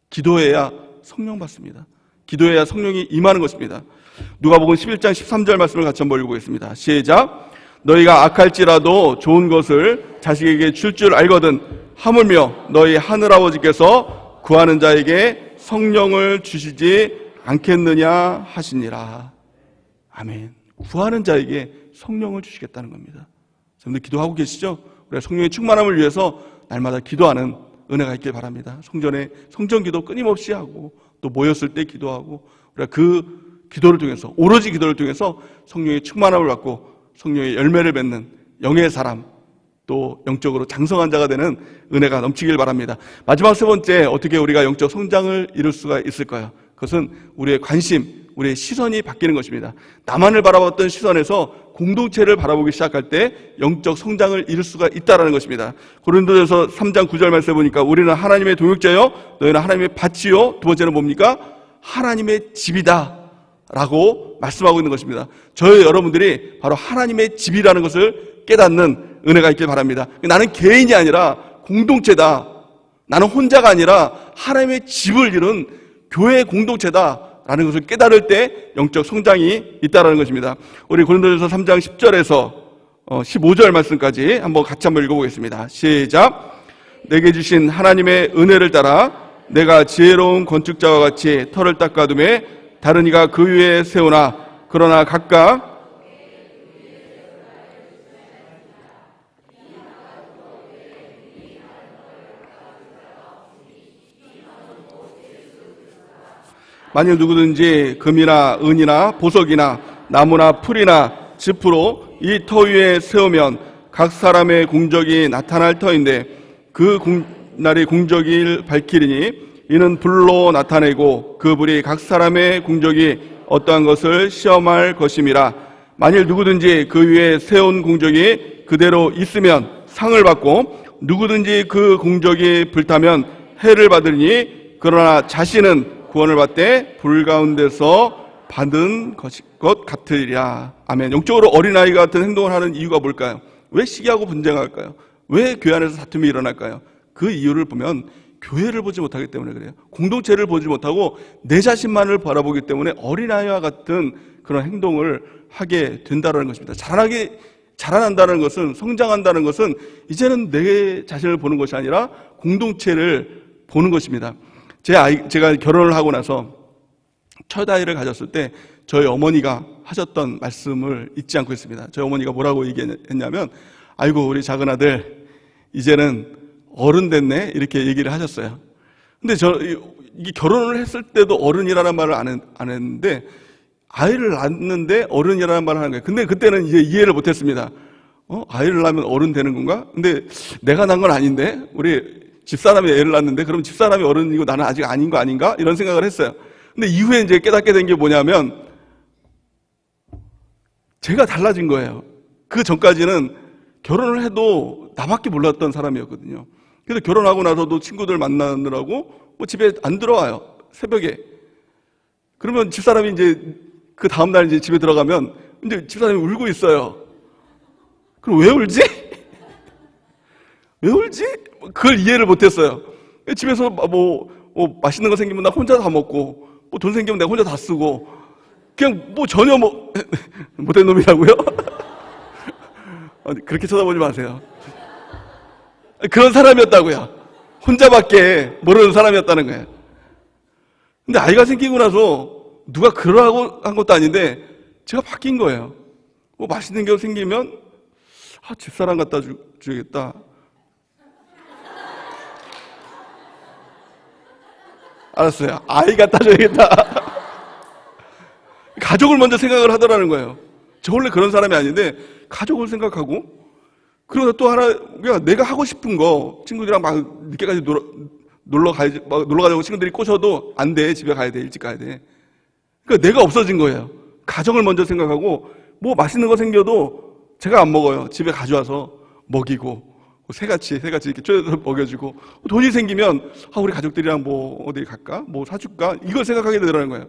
A: 기도해야 성령 받습니다. 기도해야 성령이 임하는 것입니다. 누가복음 11장 13절 말씀을 같이 한번 읽어보겠습니다. 시작. 너희가 악할지라도 좋은 것을 자식에게 줄 줄 알거든 하물며 너희 하늘아버지께서 구하는 자에게 성령을 주시지 않겠느냐 하시니라. 아멘. 구하는 자에게 성령을 주시겠다는 겁니다. 여러분들 기도하고 계시죠? 우리가 성령의 충만함을 위해서 날마다 기도하는 은혜가 있길 바랍니다. 성전에 성전기도 끊임없이 하고 또 모였을 때 기도하고 우리가 그 기도를 통해서 오로지 기도를 통해서 성령의 충만함을 받고 성령의 열매를 맺는 영의 사람 또 영적으로 장성한 자가 되는 은혜가 넘치길 바랍니다. 마지막 세 번째, 어떻게 우리가 영적 성장을 이룰 수가 있을까요? 그것은 우리의 관심, 우리의 시선이 바뀌는 것입니다. 나만을 바라봤던 시선에서 공동체를 바라보기 시작할 때 영적 성장을 이룰 수가 있다는 것입니다. 고린도전서 3장 9절 말씀에 보니까 우리는 하나님의 동역자요 너희는 하나님의 밭이요, 두 번째는 뭡니까? 하나님의 집이다 라고 말씀하고 있는 것입니다. 저희 여러분들이 바로 하나님의 집이라는 것을 깨닫는 은혜가 있길 바랍니다. 나는 개인이 아니라 공동체다. 나는 혼자가 아니라 하나님의 집을 이룬 교회 공동체다 라는 것을 깨달을 때 영적 성장이 있다는 것입니다. 우리 고린도전서 3장 10절에서 15절 말씀까지 한번 같이 한번 읽어보겠습니다. 시작. 내게 주신 하나님의 은혜를 따라 내가 지혜로운 건축자와 같이 터를 닦아두매 다른 이가 그 위에 세우나 그러나 각각 만일 누구든지 금이나 은이나 보석이나 나무나 풀이나 짚으로 이 터 위에 세우면 각 사람의 공적이 나타날 터인데 그 날이 공적일 밝히리니 이는 불로 나타내고 그 불이 각 사람의 공적이 어떠한 것을 시험할 것임이라. 만일 누구든지 그 위에 세운 공적이 그대로 있으면 상을 받고 누구든지 그 공적이 불타면 해를 받으니 그러나 자신은 구원을 받되 불 가운데서 받은 것 같으리라. 아멘. 영적으로 어린아이 같은 행동을 하는 이유가 뭘까요? 왜 시기하고 분쟁할까요? 왜 교회 안에서 다툼이 일어날까요? 그 이유를 보면 교회를 보지 못하기 때문에 그래요. 공동체를 보지 못하고 내 자신만을 바라보기 때문에 어린아이와 같은 그런 행동을 하게 된다는 것입니다. 자라난다는 것은, 성장한다는 것은 이제는 내 자신을 보는 것이 아니라 공동체를 보는 것입니다. 제가 결혼을 하고 나서 첫 아이를 가졌을 때 저희 어머니가 하셨던 말씀을 잊지 않고 있습니다. 저희 어머니가 뭐라고 얘기했냐면, 아이고 우리 작은 아들 이제는 어른 됐네 이렇게 얘기를 하셨어요. 근데 이게 결혼을 했을 때도 어른이라는 말을 안 했는데 아이를 낳았는데 어른이라는 말을 하는 거예요. 근데 그때는 이제 이해를 못했습니다. 아이를 낳으면 어른 되는 건가? 근데 내가 낳은 건 아닌데? 우리 집사람이 애를 낳았는데 그럼 집사람이 어른이고 나는 아직 아닌 거 아닌가? 이런 생각을 했어요. 근데 이후에 이제 깨닫게 된 게 뭐냐면 제가 달라진 거예요. 그 전까지는 결혼을 해도 나밖에 몰랐던 사람이었거든요. 그래서 결혼하고 나서도 친구들 만나느라고 집에 안 들어와요. 새벽에. 그러면 집사람이 이제 그 다음날 이제 집에 들어가면 이제 집사람이 울고 있어요. 그럼 왜 울지? 왜 울지? 그걸 이해를 못했어요. 집에서 맛있는 거 생기면 나 혼자 다 먹고, 돈 생기면 내가 혼자 다 쓰고, 그냥 전혀 못된 놈이라고요? 그렇게 쳐다보지 마세요. 그런 사람이었다고요. 혼자밖에 모르는 사람이었다는 거예요. 근데 아이가 생기고 나서 누가 그러라고 한 것도 아닌데 제가 바뀐 거예요. 맛있는 게 생기면 집사람 갖다 줘야겠다. 알았어요. 아이 갖다 줘야겠다. 가족을 먼저 생각을 하더라는 거예요. 저 원래 그런 사람이 아닌데 가족을 생각하고, 그리고 또 하나, 그러니까 내가 하고 싶은 거 친구들이랑 막 늦게까지 놀러 가자고 친구들이 꼬셔도 안 돼. 집에 가야 돼. 일찍 가야 돼. 그러니까 내가 없어진 거예요. 가정을 먼저 생각하고, 맛있는 거 생겨도 제가 안 먹어요. 집에 가져와서 먹이고, 새같이 이렇게 쪼여서 먹여주고, 돈이 생기면 우리 가족들이랑 어디 갈까? 사줄까? 이걸 생각하게 되더라는 거예요.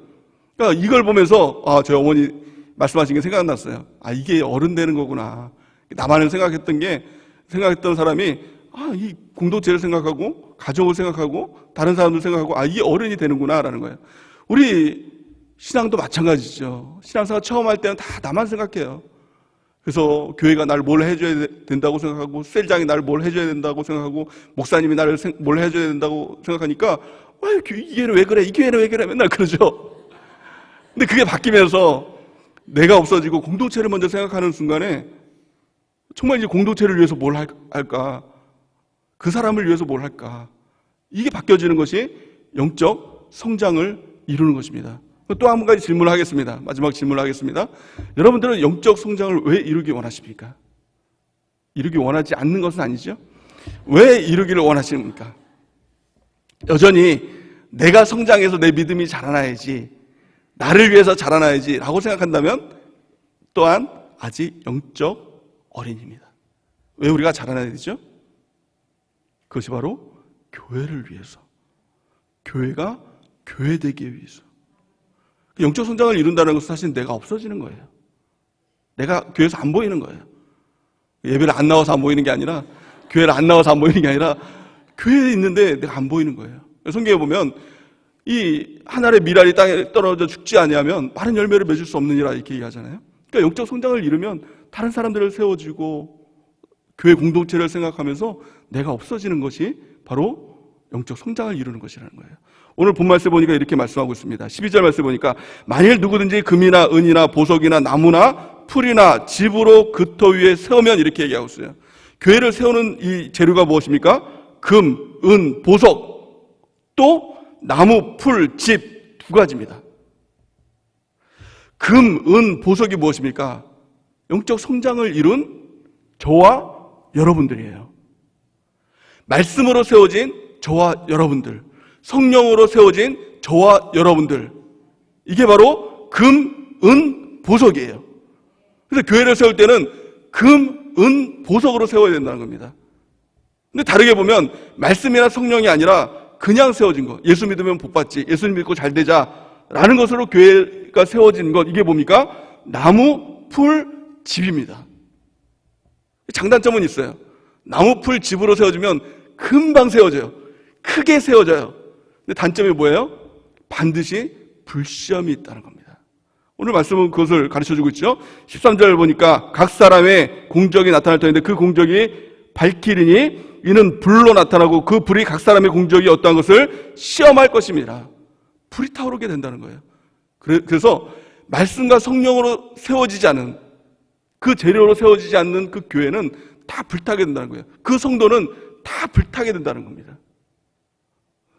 A: 그러니까 이걸 보면서 저희 어머니 말씀하신 게 생각났어요. 이게 어른 되는 거구나. 나만을 생각했던 사람이 이 공동체를 생각하고 가족을 생각하고 다른 사람들 생각하고 이게 어른이 되는구나라는 거예요. 우리 신앙도 마찬가지죠. 신앙생활 처음 할 때는 다 나만 생각해요. 그래서 교회가 나를 뭘 해줘야 된다고 생각하고, 셀장이 나를 뭘 해줘야 된다고 생각하고, 목사님이 나를 뭘 해줘야 된다고 생각하니까 이 교회는 왜 그래? 이 교회는 왜 그래? 맨날 그러죠. 근데 그게 바뀌면서 내가 없어지고 공동체를 먼저 생각하는 순간에 정말 이제 공동체를 위해서 뭘 할까? 그 사람을 위해서 뭘 할까? 이게 바뀌어지는 것이 영적 성장을 이루는 것입니다. 또 한 가지 질문을 하겠습니다. 마지막 질문을 하겠습니다. 여러분들은 영적 성장을 왜 이루기 원하십니까? 이루기 원하지 않는 것은 아니죠? 왜 이루기를 원하십니까? 여전히 내가 성장해서 내 믿음이 자라나야지, 나를 위해서 자라나야지 라고 생각한다면 또한 아직 영적 어린이입니다. 왜 우리가 자라나야 되죠? 그것이 바로 교회를 위해서, 교회가 교회되기 위해서. 영적 성장을 이룬다는 것은 사실 내가 없어지는 거예요. 내가 교회에서 안 보이는 거예요. 예배를 안 나와서 안 보이는 게 아니라, 교회를 안 나와서 안 보이는 게 아니라 교회에 있는데 내가 안 보이는 거예요. 성경에 보면 이 한 알의 밀알이 땅에 떨어져 죽지 아니하면 많은 열매를 맺을 수 없느니라 이렇게 얘기하잖아요. 그러니까 영적 성장을 이루면 다른 사람들을 세워주고 교회 공동체를 생각하면서 내가 없어지는 것이 바로 영적 성장을 이루는 것이라는 거예요. 오늘 본 말씀 보니까 이렇게 말씀하고 있습니다. 12절 말씀 보니까 만일 누구든지 금이나 은이나 보석이나 나무나 풀이나 집으로 그 터 위에 세우면, 이렇게 얘기하고 있어요. 교회를 세우는 이 재료가 무엇입니까? 금, 은, 보석, 또 나무, 풀, 집 두 가지입니다. 금, 은, 보석이 무엇입니까? 영적 성장을 이룬 저와 여러분들이에요. 말씀으로 세워진 저와 여러분들, 성령으로 세워진 저와 여러분들, 이게 바로 금, 은, 보석이에요. 그래서 교회를 세울 때는 금, 은, 보석으로 세워야 된다는 겁니다. 근데 다르게 보면 말씀이나 성령이 아니라 그냥 세워진 것, 예수 믿으면 복 받지, 예수 믿고 잘 되자라는 것으로 교회가 세워진 것, 이게 뭡니까? 나무, 풀, 집입니다. 장단점은 있어요. 나무, 풀, 집으로 세워지면 금방 세워져요. 크게 세워져요. 근데 단점이 뭐예요? 반드시 불시험이 있다는 겁니다. 오늘 말씀은 그것을 가르쳐주고 있죠. 13절 보니까 각 사람의 공적이 나타날 터인데 그 공적이 밝히리니 이는 불로 나타나고 그 불이 각 사람의 공적이 어떠한 것을 시험할 것입니다. 불이 타오르게 된다는 거예요. 그래서 말씀과 성령으로 세워지지 않은, 그 재료로 세워지지 않는 그 교회는 다 불타게 된다는 거예요. 그 성도는 다 불타게 된다는 겁니다.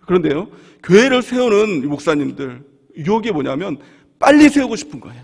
A: 그런데요, 교회를 세우는 목사님들 유혹이 뭐냐면 빨리 세우고 싶은 거예요.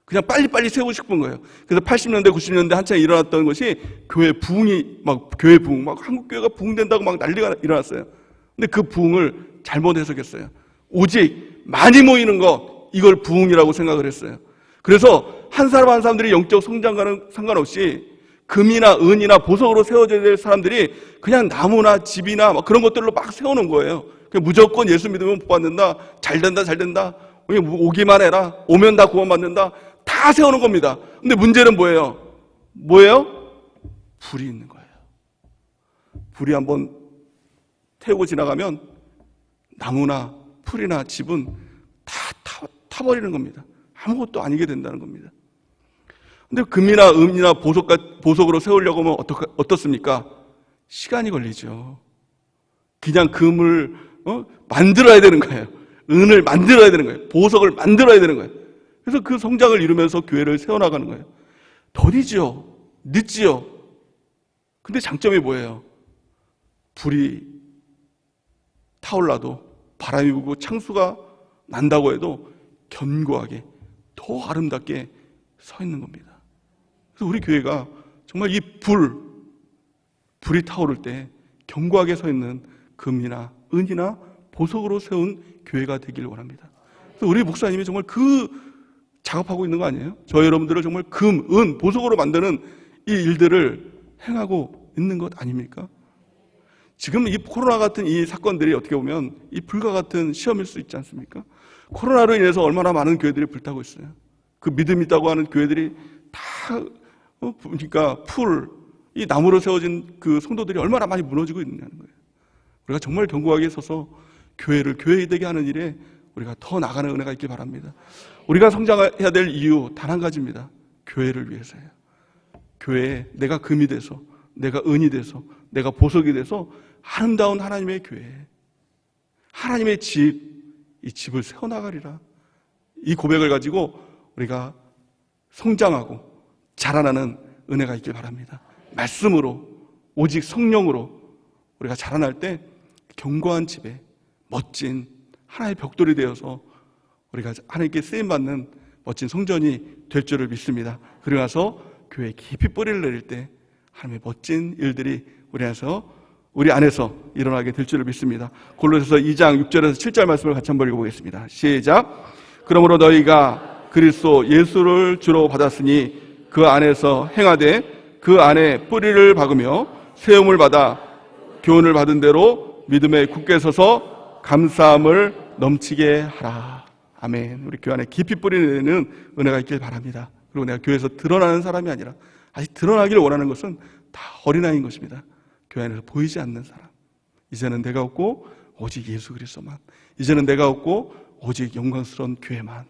A: 그냥 빨리빨리 세우고 싶은 거예요. 그래서 80년대, 90년대 한창 일어났던 것이 교회 부흥이 교회 부흥, 한국교회가 부흥된다고 난리가 일어났어요. 근데 그 부흥을 잘못 해석했어요. 오직 많이 모이는 거, 이걸 부흥이라고 생각을 했어요. 그래서 한 사람 한 사람들이 영적 성장과는 상관없이 금이나 은이나 보석으로 세워져야 될 사람들이 그냥 나무나 집이나 그런 것들로 막 세우는 거예요. 무조건 예수 믿으면 복 받는다, 잘 된다, 오기만 해라, 오면 다 구원받는다, 다 세우는 겁니다. 근데 문제는 뭐예요? 불이 있는 거예요. 불이 한번 태우고 지나가면 나무나 풀이나 집은 다 타버리는 겁니다. 아무것도 아니게 된다는 겁니다. 근데 금이나 은이나 보석으로 세우려고 하면 어떻습니까? 시간이 걸리죠. 그냥 금을 만들어야 되는 거예요. 은을 만들어야 되는 거예요. 보석을 만들어야 되는 거예요. 그래서 그 성장을 이루면서 교회를 세워나가는 거예요. 더디지요. 늦지요. 근데 장점이 뭐예요? 불이 타올라도, 바람이 불고 창수가 난다고 해도 견고하게 더 아름답게 서 있는 겁니다. 그래서 우리 교회가 정말 이 불이 타오를 때 견고하게 서 있는 금이나 은이나 보석으로 세운 교회가 되길 원합니다. 그래서 우리 목사님이 정말 그 작업하고 있는 거 아니에요? 저 여러분들을 정말 금, 은, 보석으로 만드는 이 일들을 행하고 있는 것 아닙니까? 지금 이 코로나 같은 이 사건들이 어떻게 보면 이 불과 같은 시험일 수 있지 않습니까? 코로나로 인해서 얼마나 많은 교회들이 불타고 있어요. 그 믿음 있다고 하는 교회들이 다 보니까 이 나무로 세워진 그 성도들이 얼마나 많이 무너지고 있느냐는 거예요. 우리가 정말 견고하게 서서 교회를 교회되게 하는 일에 우리가 더 나가는 은혜가 있길 바랍니다. 우리가 성장해야 될 이유 단 한 가지입니다. 교회를 위해서예요. 교회에 내가 금이 돼서, 내가 은이 돼서, 내가 보석이 돼서 아름다운 하나님의 교회, 하나님의 집, 이 집을 세워나가리라. 이 고백을 가지고 우리가 성장하고 자라나는 은혜가 있길 바랍니다. 말씀으로, 오직 성령으로 우리가 자라날 때 견고한 집에 멋진 하나의 벽돌이 되어서 우리가 하나님께 쓰임받는 멋진 성전이 될 줄을 믿습니다. 그리고 나서 교회에 깊이 뿌리를 내릴 때 하나님의 멋진 일들이 우리 안에서 일어나게 될 줄을 믿습니다. 골로새서 2장 6절에서 7절 말씀을 같이 한번 읽어보겠습니다. 시작. 그러므로 너희가 그리스도 예수를 주로 받았으니 그 안에서 행하되 그 안에 뿌리를 박으며 세움을 받아 교훈을 받은 대로 믿음에 굳게 서서 감사함을 넘치게 하라. 아멘. 우리 교회 안에 깊이 뿌리는 은혜가 있길 바랍니다. 그리고 내가 교회에서 드러나는 사람이 아니라 아직 드러나기를 원하는 것은 다 어린아이인 것입니다. 교회 안에서 보이지 않는 사람. 이제는 내가 없고 오직 예수 그리스도만. 이제는 내가 없고 오직 영광스러운 교회만.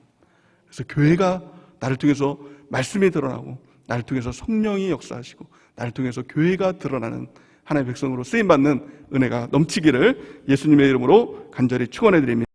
A: 그래서 교회가 나를 통해서 말씀이 드러나고 나를 통해서 성령이 역사하시고 나를 통해서 교회가 드러나는 하나님의 백성으로 쓰임받는 은혜가 넘치기를 예수님의 이름으로 간절히 축원해 드립니다.